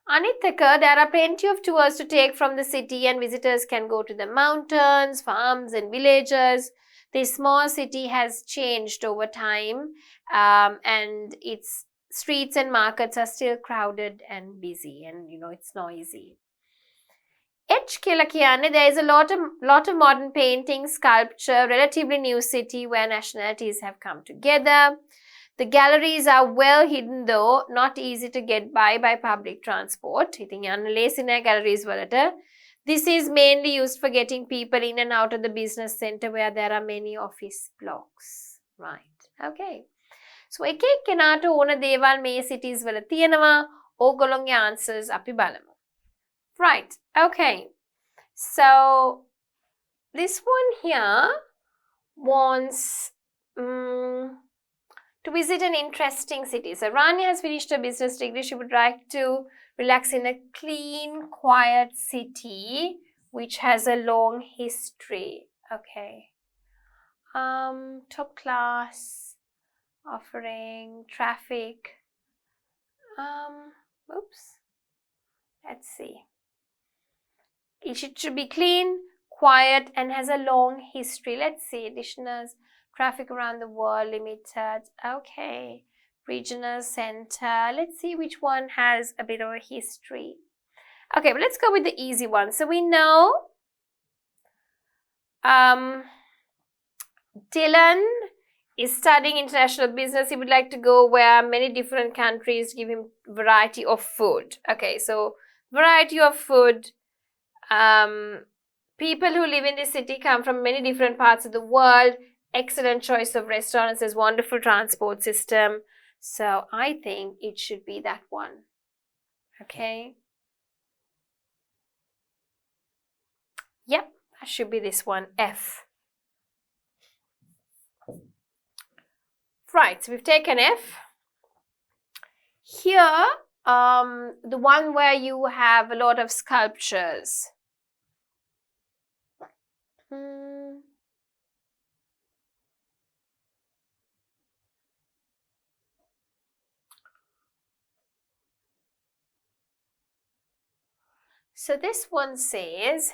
Anithaka, there are plenty of tours to take from the city and visitors can go to the mountains, farms and villages. This small city has changed over time and its streets and markets are still crowded and busy and it's noisy. H කියලා කියන්නේ there is a lot of modern painting, sculpture, relatively new city where nationalities have come together. The galleries are well hidden though, not easy to get by public transport. ඉතින් යන්න ලේසි නෑ galleries වලට. This is mainly used for getting people in and out of the business center where there are many office blocks. Right. Okay. So එක එක්කෙනාට ඕන දේවල් මේ cities වල තියෙනවා. ඕගොල්ලෝගේ answers අපි බලමු. Right, okay. So, this one here wants to visit an interesting city. So, Rania has finished her business degree. She would like to relax in a clean, quiet city which has a long history. Okay. Top class, offering, traffic. Oops. Let's see. It should be clean, quiet, and has a long history. Let's see. Additionals, traffic around the world, limited. Okay. Regional center. Let's see which one has a bit of a history. Okay, but let's go with the easy one. So we know Dylan is studying international business. He would like to go where many different countries give him variety of food. Okay, so variety of food. People who live in this city come from many different parts of the world. Excellent choice of restaurants. There's wonderful transport system. So I think it should be that one. Okay. Yep, that should be this one, F. Right, so we've taken F. Here, the one where you have a lot of sculptures. So this one says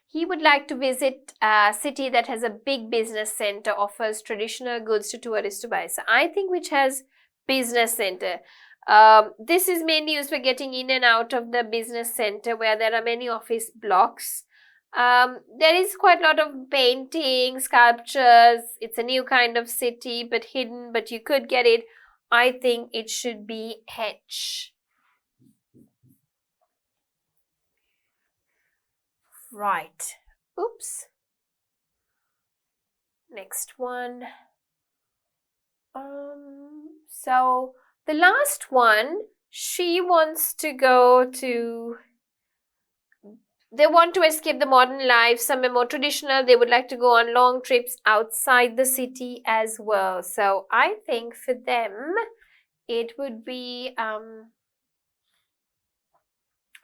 he would like to visit a city that has a big business center, offers traditional goods to tourists to buy. So I think which has business center. This is mainly used for getting in and out of the business center where there are many office blocks. There is quite a lot of painting, sculptures. It's a new kind of city, but hidden, but you could get it. I think it should be H. Right. Oops. Next one. So the last one, she wants to go to, they want to escape the modern life, somewhere more traditional. They would like to go on long trips outside the city as well. So I think for them, it would be,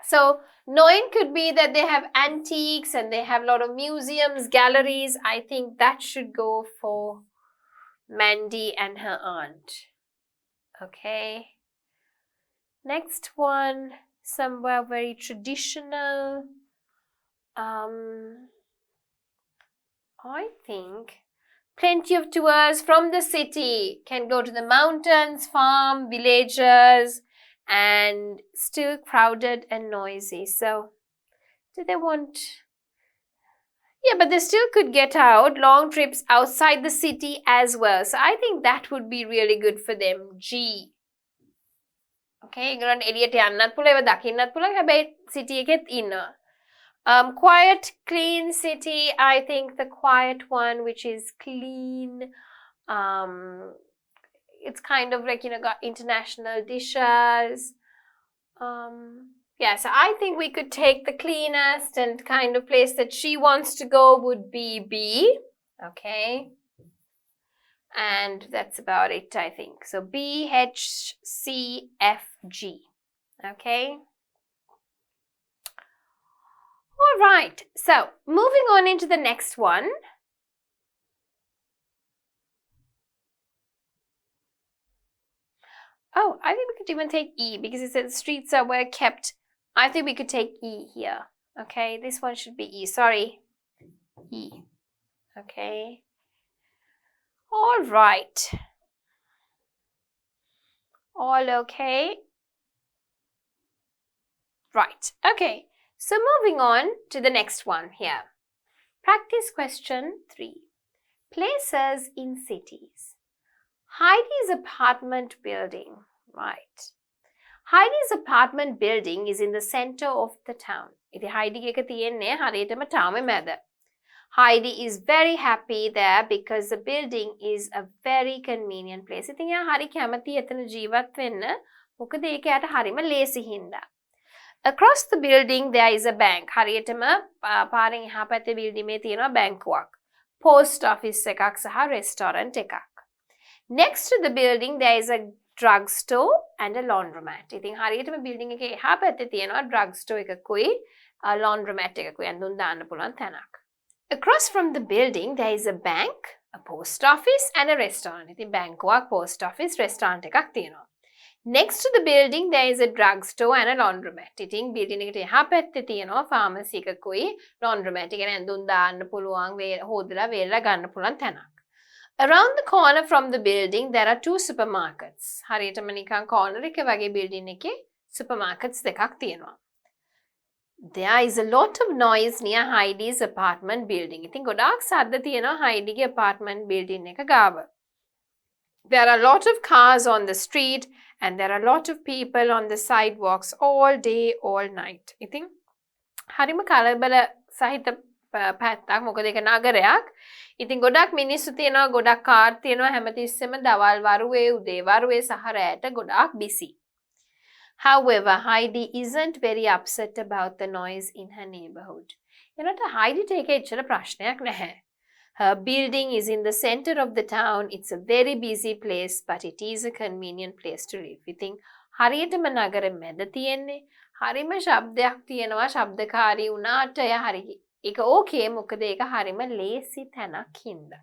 so knowing could be that they have antiques and they have a lot of museums, galleries. I think that should go for Mandy and her aunt. Okay. Next one, somewhere very traditional. I think plenty of tours from the city, can go to the mountains, farm, villages, and still crowded and noisy. So do they want, yeah, but they still could get out, long trips outside the city as well. So I think that would be really good for them. G. Okay, ඒගොල්ලන්ට එළියට යන්නත් පුළුවන්, ඒව දකින්නත් පුළුවන්. හැබැයි city එකෙත් ඉන්නවා. Quiet, clean city. I think the quiet one, which is clean. It's kind of like, got international dishes. Yeah, so I think we could take the cleanest and kind of place that she wants to go would be B. Okay. And that's about it, I think. So B, H, C, F, G. Okay. All right. So moving on into the next one. Oh, Oh, I think we could even take E because it said streets are well kept. I think we could take E here. Okay, this one should be E. Sorry. E. Okay. All right. All okay? Right. Okay. So moving on to the next one here. Practice question 3. Places in cities. Heidi's apartment building. Right. Heidi's apartment building is in the center of the town. ඉතින් Heidi එක තියෙන්නේ හරියටම ටාමේ මැද. Heidi is very happy there because the building is a very convenient place. ඉතින් එයා හරි කැමති එතන ජීවත් වෙන්න. මොකද ඒක යාට හරිම ලේසි හින්දා. Across the building there is a bank. හරියටම පාරෙන් එහා පැත්තේ බිල්ඩිමේ තියෙනවා බැංකුවක්. Post office එකක් සහ restaurant එකක්. Next to the building there is a drugstore and a laundromat. ඉතින් හරියටම building එකේ එහා පැත්තේ තියෙනවා drugstore එකකුයි laundromat එකකුයි අඳුන් දාන්න පුළුවන් තැනක්. Across from the building there is a bank, a post office and a restaurant. ඉතින් බැංකුවක්, post office, restaurant එකක් තියෙනවා. Next to the building there is a drugstore and a laundromat. ඉතින් building එකට එහා පැත්තේ තියෙනවා pharmacy එකකුයි laundromat. ඒ කියන්නේ ඇඳුම් දාන්න පුළුවන්, හොදලා වේලලා ගන්න පුළුවන් තැනක්. Around the corner from the building there are 2 supermarkets. හරියටම නිකන් corner එක වගේ building එකේ supermarkets දෙකක් තියෙනවා. There is a lot of noise near Heidi's apartment building. ඉතින් ගොඩාක් සද්ද තියෙනවා Heidiගේ apartment building එක ගාව. There are a lot of cars on the street and there are a lot of people on the sidewalks all day, all night. ඉතින් හරිම කලබල සහිත පැත්තක් මොකද ඒක නගරයක්. ඉතින් ගොඩක් මිනිස්සු තියෙනවා, ගොඩක් කාර් තියෙනවා හැමතිස්සෙම දවල් වරුවේ, උදේ වරුවේ සහ රැට ගොඩාක් busy. However, Heidi isn't very upset about the noise in her neighborhood. එනට Heidiට ඒක එච්චර ප්‍රශ්නයක් නැහැ. Her building is in the center of the town. It's a very busy place, but it is a convenient place to live. ඉතින් හරියටම නගරෙ මැද තියෙන්නේ. හරිම ශබ්දයක් තියෙනවා, ශබ්දකාරී වුණාට එයා හරි ඒක ඕකේ මොකද ඒක හරිම ලේසි තැනක් හින්දා.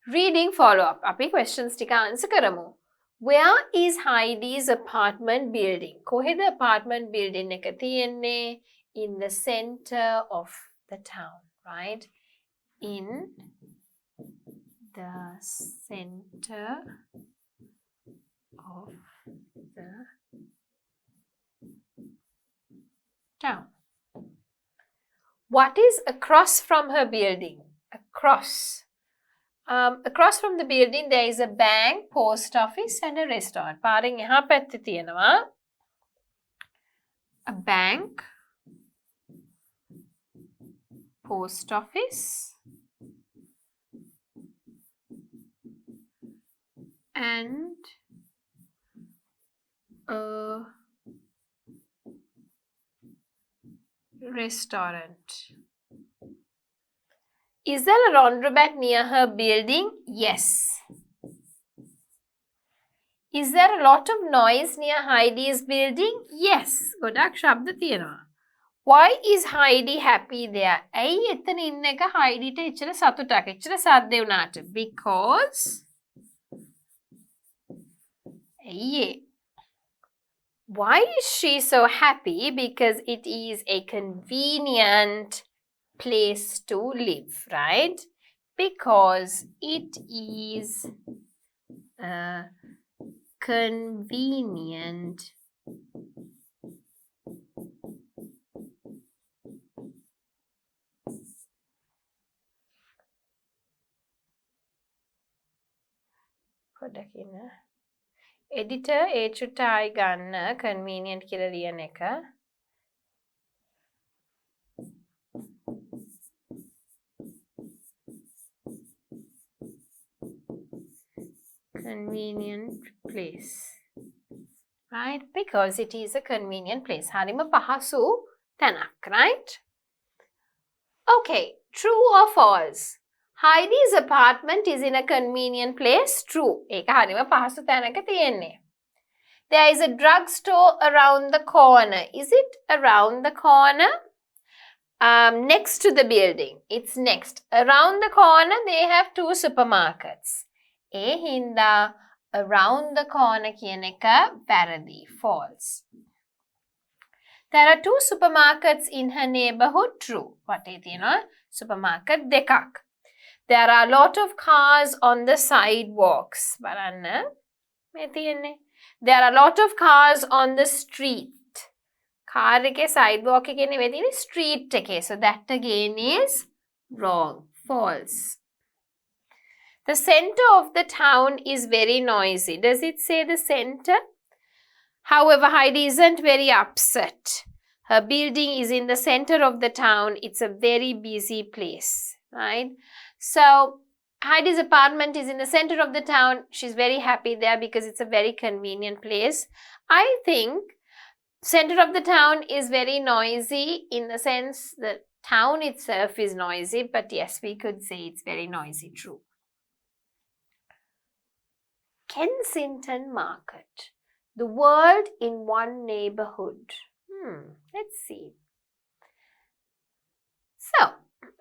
Reading follow up. අපි questions ටික answer කරමු. Where is Heidi's apartment building? කොහෙද apartment building එක තියෙන්නේ? In the center of the town, right? In the center of the town. What is across from her building? Across. Across from the building there is a bank, post office and a restaurant. පාරෙන් එහා පැත්තේ තියෙනවා a bank, post office and a restaurant. Is there a laundromat near her building? Yes. Is there a lot of noise near Heidi's building? Yes. ගොඩක් ශබ්ද තියෙනවා. Why is Heidi happy there? ඇයි එතන ඉන්න එක Heidiට එච්චර සතුටක්, එච්චර සද්ද වුණාට? Because ඇයි Why is she so happy? Because it is a convenient place to live, right? Because it is a convenient editor ඒ චුට්ටයි ගන්න convenient කියලා ලියන එක. Convenient place, right? Because it is a convenient place. හරිම පහසු තැනක්, right? Okay, true or false? Heidi's apartment is in a convenient place. True. ඒක හරිම පහසු තැනක තියෙන්නේ. There is a drugstore around the corner. Is it around the corner? Next to the building. It's next. Around the corner, they have 2 supermarkets. ඒ හින්දා around the corner කියන එක වැරදි, false. There are 2 supermarkets in her neighborhood. True. වටේ තියෙනවා supermarket දෙකක්. There are a lot of cars on the sidewalks. බලන්න මේ තියෙන්නේ. There are a lot of cars on the street. Car එකේ sidewalk එකේ නෙවෙයි තියෙන්නේ street එකේ. So that again is wrong. False. The center of the town is very noisy. Does it say the center? However, Heidi isn't very upset. Her building is in the center of the town. It's a very busy place, right? So, Heidi's apartment is in the center of the town. She's very happy there because it's a very convenient place. I think center of the town is very noisy in the sense that town itself is noisy, but yes, we could say it's very noisy, true. Kensington Market. The world in one neighborhood. Let's see. So,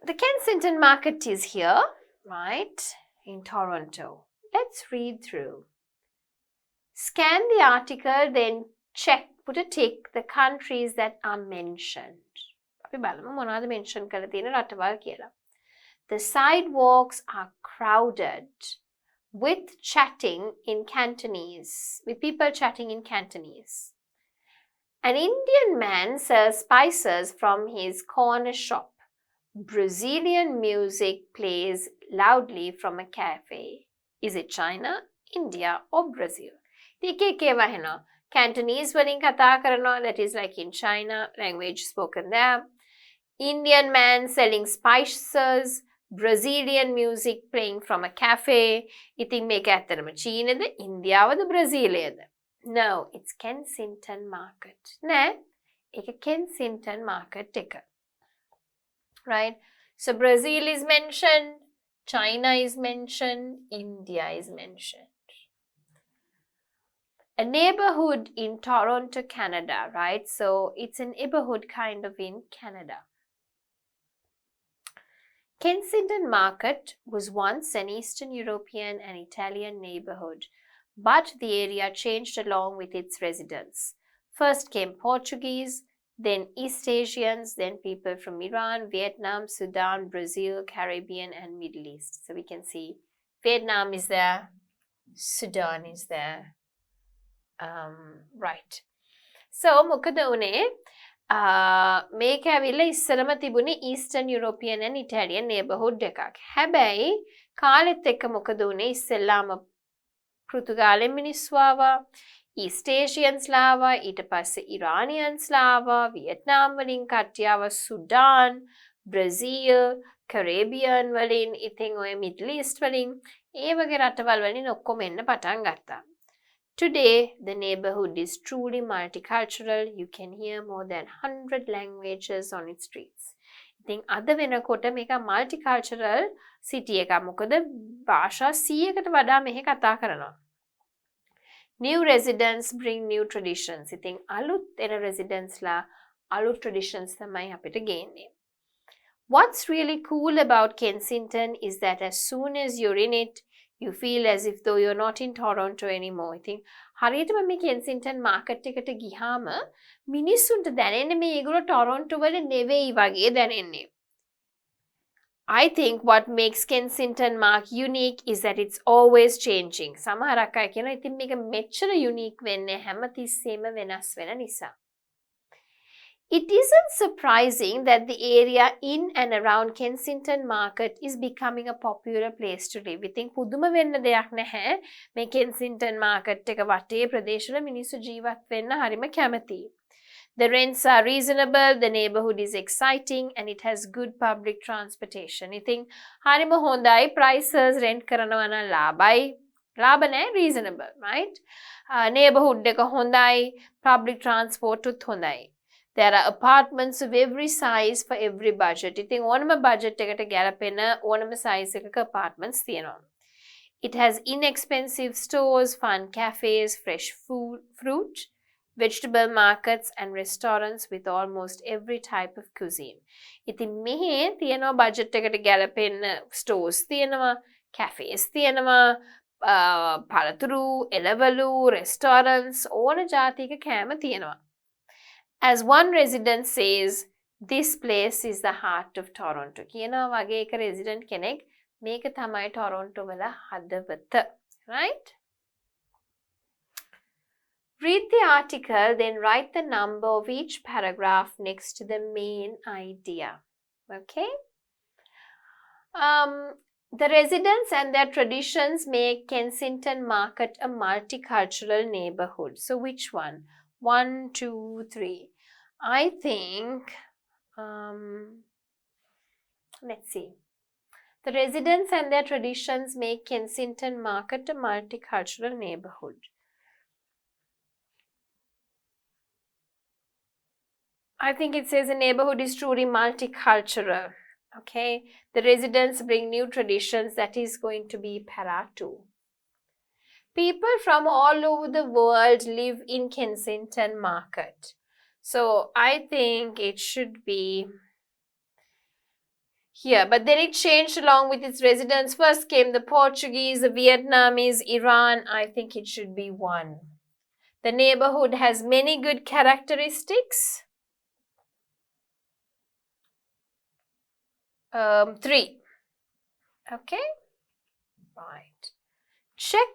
the Kensington Market is here, right, in Toronto. Let's read through. Scan the article, then check, put a tick, the countries that are mentioned. අපි බලමු මොනවද mention කරලා තියෙන රටවල් කියලා. The sidewalks are crowded with chatting in Cantonese, with people chatting in Cantonese. An Indian man sells spices from his corner shop. Brazilian music plays loudly from a cafe. Is it China, India or Brazil? Cantonese වලින් කතා කරනවා, that is like in China, language spoken there. Indian man selling spices. Brazilian music playing from a cafe. ඉතින් මේක ඇත්තටම චීනද, ඉන්දියාවද, බ්‍රසීලයද? No, it's Kensington Market. නෑ, ඒක Kensington Market එක. Right? So Brazil is mentioned, China is mentioned, India is mentioned. A neighborhood in Toronto, Canada, right? So it's a neighborhood kind of in Canada. Kensington Market was once an Eastern European and Italian neighborhood, but the area changed along with its residents. First came Portuguese, then East Asians, then people from Iran, Vietnam, Sudan, Brazil, Caribbean and Middle East. So we can see Vietnam is there, Sudan is there. Right. So මොකද උනේ? මේක ඇවිල්ලා ඉස්සරම තිබුණේ Eastern European and Italian neighborhood එකක්. හැබැයි කාලෙත් එක්ක මොකද උනේ? ඉස්සෙල්ලාම පෘතුගාලෙන් මිනිස්සු ආවා, East Asians ආවා, ඊට පස්සේ Iranians ආවා, Vietnam වලින් කට්ටිය ආවා, Sudan, Brazil, Caribbean වලින්, ඉතින් ඔය Middle East වලින්, ඒ වගේ රටවල් වලින් ඔක්කොම එන්න පටන් ගත්තා. Today, the neighborhood is truly multicultural. You can hear more than 100 languages on its streets. ඉතින් අද වෙනකොට මේක multicultural city එකක්. මොකද භාෂා 100කට වඩා මෙහි කතා කරනවා. New residents bring new traditions. ඉතින් අලුත් එන residents ලා අලුත් traditions තමයි අපිට ගේන්නේ. What's really cool about Kensington is that as soon as you're in it, you feel as if though you're not in Toronto anymore. ඉතින් හරියටම මේ Kensington market එකට ගියාම මිනිස්සුන්ට දැනෙන්නේ මේ ඒගොල්ලෝ ටොරොන්ටෝ වල නෙවෙයි වගේ දැනෙන්නේ. I think what makes Kensington Mark unique is that it's always changing. සමහරක් අය කියනවා ඉතින් මේක මෙච්චර unique වෙන්නේ හැමතිස්සෙම වෙනස් වෙන නිසා. It isn't surprising that the area in and around Kensington Market is becoming a popular place to live. I think පුදුම වෙන්න දෙයක් නැහැ. මේ Kensington Market එක වටේ ප්‍රදේශවල මිනිස්සු ජීවත් වෙන්න හරිම කැමතියි. The rents are reasonable, the neighborhood is exciting and it has good public transportation. ඉතින් හරිම හොඳයි, prices rent කරනවා නම් ලාභයි. ලාභ නැහැ, reasonable, right? Neighborhood එක හොඳයි, public transport උත් හොඳයි. There are apartments of every size for every budget. ඉතින් ඕනම budget එකට ගැලපෙන ඕනම size එකක apartments තියෙනවා. It has inexpensive stores, fun cafes, fresh food, fruit, vegetable markets and restaurants with almost every type of cuisine. ඉතින් මෙහි තියෙනවා budget එකට ගැලපෙන stores තියෙනවා, cafes තියෙනවා, පළතුරු, එළවලු, restaurants ඕන ජාතික කෑම තියෙනවා. As one resident says, this place is the heart of Toronto. කියනවා වගේ එක resident කෙනෙක් මේක තමයි ටොරොන්ටෝ වල හදවත. Right? Read the article, then write the number of each paragraph next to the main idea. Okay? The residents and their traditions make Kensington Market a multicultural neighborhood. So which one? 1, 2, 3. I think, let's see. The residents and their traditions make Kensington Market a multicultural neighborhood. I think it says a neighborhood is truly multicultural. Okay, the residents bring new traditions. That is going to be para 2. People from all over the world live in Kensington Market. So I think it should be here. But then it changed along with its residents. First came the Portuguese, the Vietnamese, Iran. I think it should be 1. The neighborhood has many good characteristics. 3. Okay? Right. Check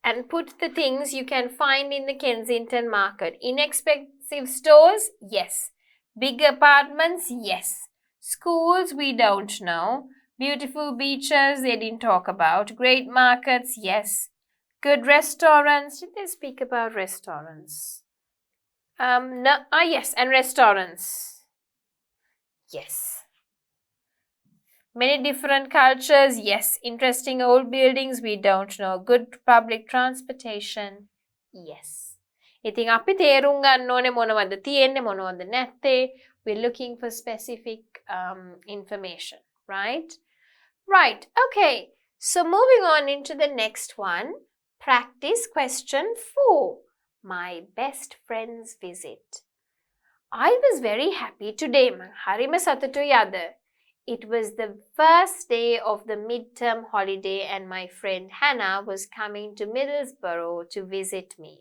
and put the things you can find in the Kensington Market. Inexpensive stores? Yes. Big apartments? Yes. Schools? We don't know. Beautiful beaches? They didn't talk about. Great markets? Yes. Good restaurants? Did they speak about restaurants? No. Yes. And restaurants? Yes. Many different cultures, yes. Interesting old buildings, we don't know. Good public transportation, yes. ඉතින් අපි තේරුම් ගන්න ඕනේ මොනවද තියෙන්නේ මොනවද නැත්තේ. We're looking for specific information, right? Right, okay. So moving on into the next one. Practice question 4. My best friend's visit. I was very happy today. හරිම සතුටුයි අද. It was the first day of the midterm holiday and my friend Hannah was coming to Middlesbrough to visit me.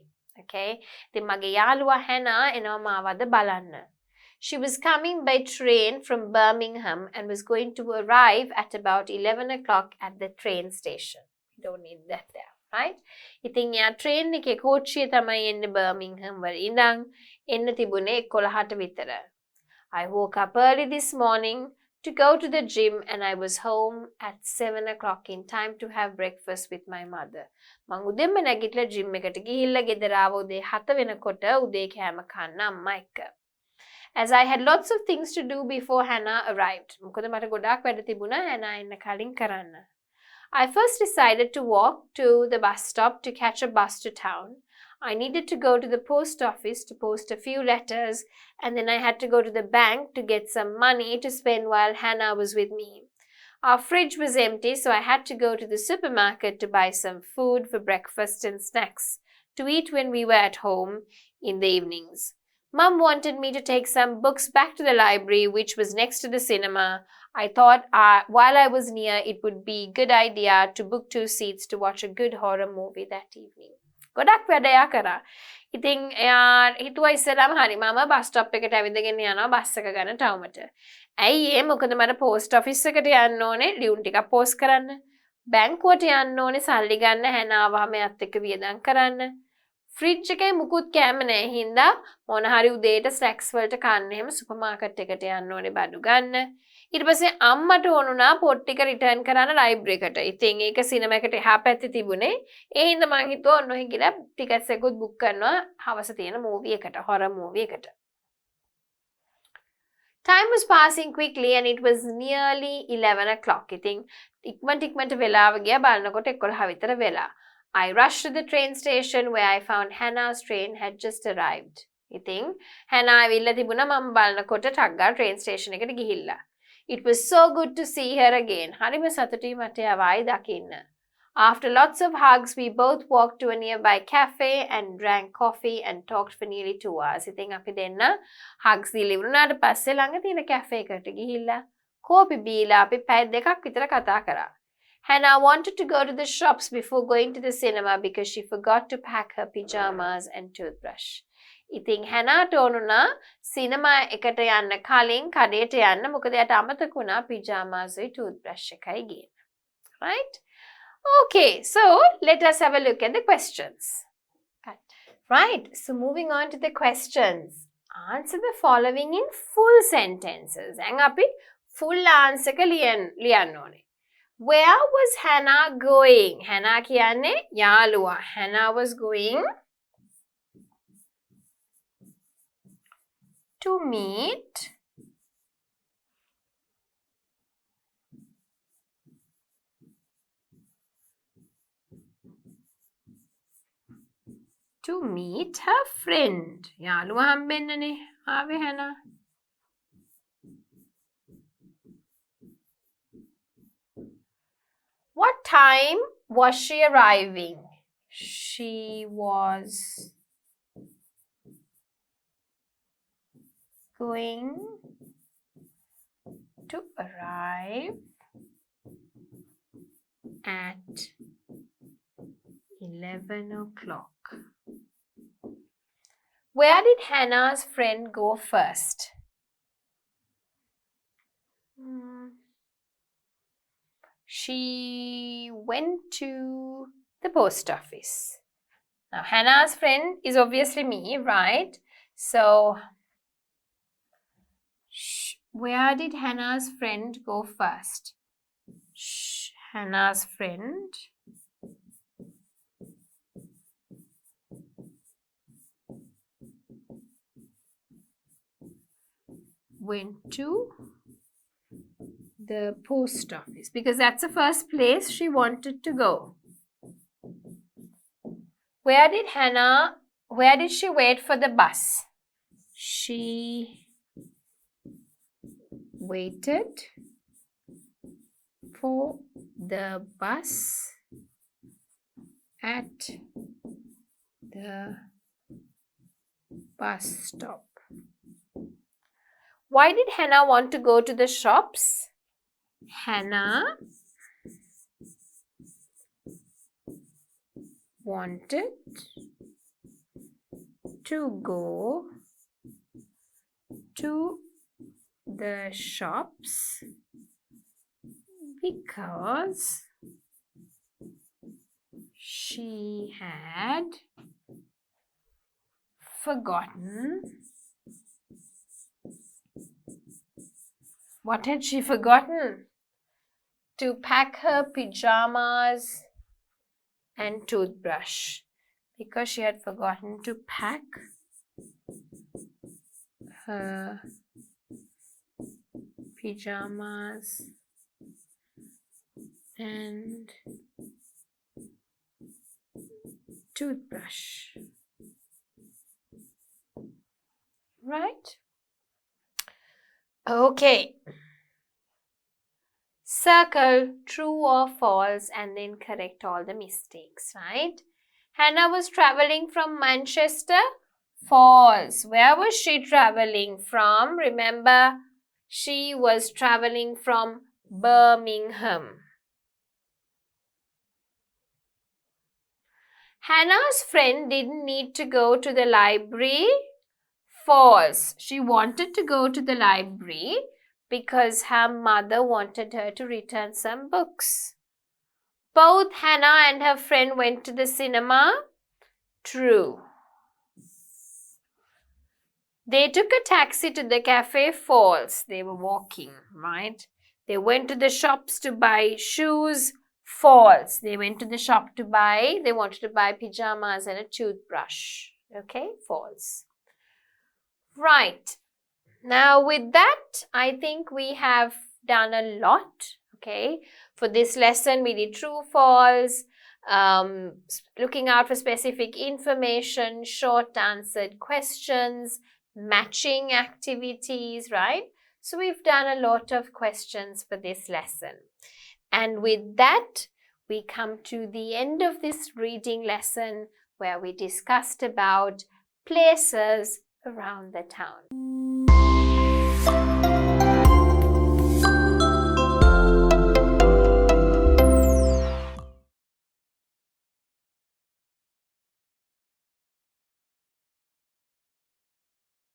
Okay? ඉතින් මගේ යාළුවා Hannah එනවා මාව අද බලන්න. She was coming by train from Birmingham and was going to arrive at about 11 o'clock at the train station. You don't need that there, right? ඉතින් යා train එකේ කෝච්චිය තමයි එන්නේ Birmingham වල ඉඳන් එන්න තිබුණේ 11ට විතර. I woke up early this morning to go to the gym and I was home at 7 o'clock in time to have breakfast with my mother. මං උදේම නැගිටලා gym එකට ගිහිල්ලා ගෙදර ආව උදේ 7 වෙනකොට උදේ කෑම කන්න අම්මා එක්ක. As I had lots of things to do before Hannah arrived. මොකද මට ගොඩාක් වැඩ තිබුණා Hannah එන්න කලින් කරන්න. I first decided to walk to the bus stop to catch a bus to town. I needed to go to the post office to post a few letters, and then I had to go to the bank to get some money to spend while Hannah was with me. Our fridge was empty, so I had to go to the supermarket to buy some food for breakfast and snacks to eat when we were at home in the evenings. Mum wanted me to take some books back to the library, which was next to the cinema. I thought while I was near, it would be a good idea to book 2 seats to watch a good horror movie that evening. ගොඩක් වැඩ එයා කරා. ඉතින් එයා හිතුවා ඉස්සරහම හරි මම bus stop එකට ඇවිදගෙන යනවා බස් එක ගන්න ටවුමට. ඇයි ඒ මොකද මට පෝස්ට් ඔෆිස් එකට යන්න ඕනේ ලියුම් ටිකක් පෝස්ට් කරන්න. බැංකුවට යන්න ඕනේ සල්ලි ගන්න හැනාවම එයත් එක්ක වියදම් කරන්න. ෆ්‍රිජ් එකේ මුකුත් කෑම නැහැ හින්දා මොන හරි උදේට ස්නැක්ස් වලට කන්න එහෙම සුපර් මාකට් එකට යන්න ඕනේ බඩු ගන්න. ඊට පස්සේ අම්මට ඕනුණා පොට් ටික රිටර්න් කරන්න ලයිබ්‍රරි එකට. ඉතින් ඒක සිනමා එකට එහා පැත්තේ තිබුණේ. ඒ හින්දා මං හිතුවා ඔන්න ඔහි ගිහලා ටිකට්ස් එකකුත් බුක් කරනවා හවස තියෙන මූවි එකට, හොරර් මූවි එකට. Time was passing quickly and it was nearly 11 o'clock. ඉතින් ඉක්මනට වෙලාව ගියා බලනකොට 11 විතර වෙලා. I rushed to the train station where I found Hannah's train had just arrived. ඉතින් Hannah ඇවිල්ලා තිබුණා මම බලනකොට ටක් ගාලා train station එකට ගිහිල්ලා. It was so good to see her again. හරිම සතුටුයි මට ආවයි දකින්න. After lots of hugs, we both walked to a nearby cafe and drank coffee and talked for nearly 2 hours. ඉතින් අපි දෙන්න hugs දීලා ඉවරුනාට පස්සේ ළඟ තියෙන cafe එකට ගිහිල්ලා කෝපි බීලා අපි පැය 2ක් විතර කතා කරා. Hannah wanted to go to the shops before going to the cinema because she forgot to pack her pyjamas and toothbrush. ඉතින් හැනාට ඕනුනා සිනමා එකට යන්න කලින් කඩේට යන්න මොකද එයාට අමතක වුණා pyjamas උයි toothbrush එකයි ගේන්න. Right? Okay, so let us have a look at the questions. Right, so moving on to the questions. Answer the following in full sentences. දැන් අපි full answer එක ලියන්න ඕනේ. Where was Hannah going? Hannah කියන්නේ යාළුවා. Hannah was going to meet her friend. යාළුවා හම්බෙන්නනේ ආවේ Hannah. What time was she arriving? She was going to arrive at 11 o'clock. Where did Hannah's friend go first? She went to the post office. Now, Hannah's friend is obviously me, right? So, where did Hannah's friend go first? Hannah's friend went to the post office because that's the first place she wanted to go. Where did she wait for the bus? She waited for the bus at the bus stop. Why did Hannah want to go to the shops? Hannah wanted to go to the shops because she had forgotten. What had she forgotten? To pack her pyjamas and toothbrush. Because she had forgotten to pack her pyjamas and toothbrush. Right? Okay. Circle true or false and then correct all the mistakes, right? Hannah was traveling from Manchester. False. Where was she traveling from? Remember, she was traveling from Birmingham. Hannah's friend didn't need to go to the library. False. She wanted to go to the library because her mother wanted her to return some books. Both Hannah and her friend went to the cinema. True. They took a taxi to the cafe. False. They were walking, right? They went to the shops to buy shoes. False. They went to the shop they wanted to buy pyjamas and a toothbrush. Okay, false. Right. Now with that, I think we have done a lot. Okay. For this lesson, we did true, false, looking out for specific information, short answered questions, matching activities, right? So we've done a lot of questions for this lesson. And with that, we come to the end of this reading lesson where we discussed about places around the town.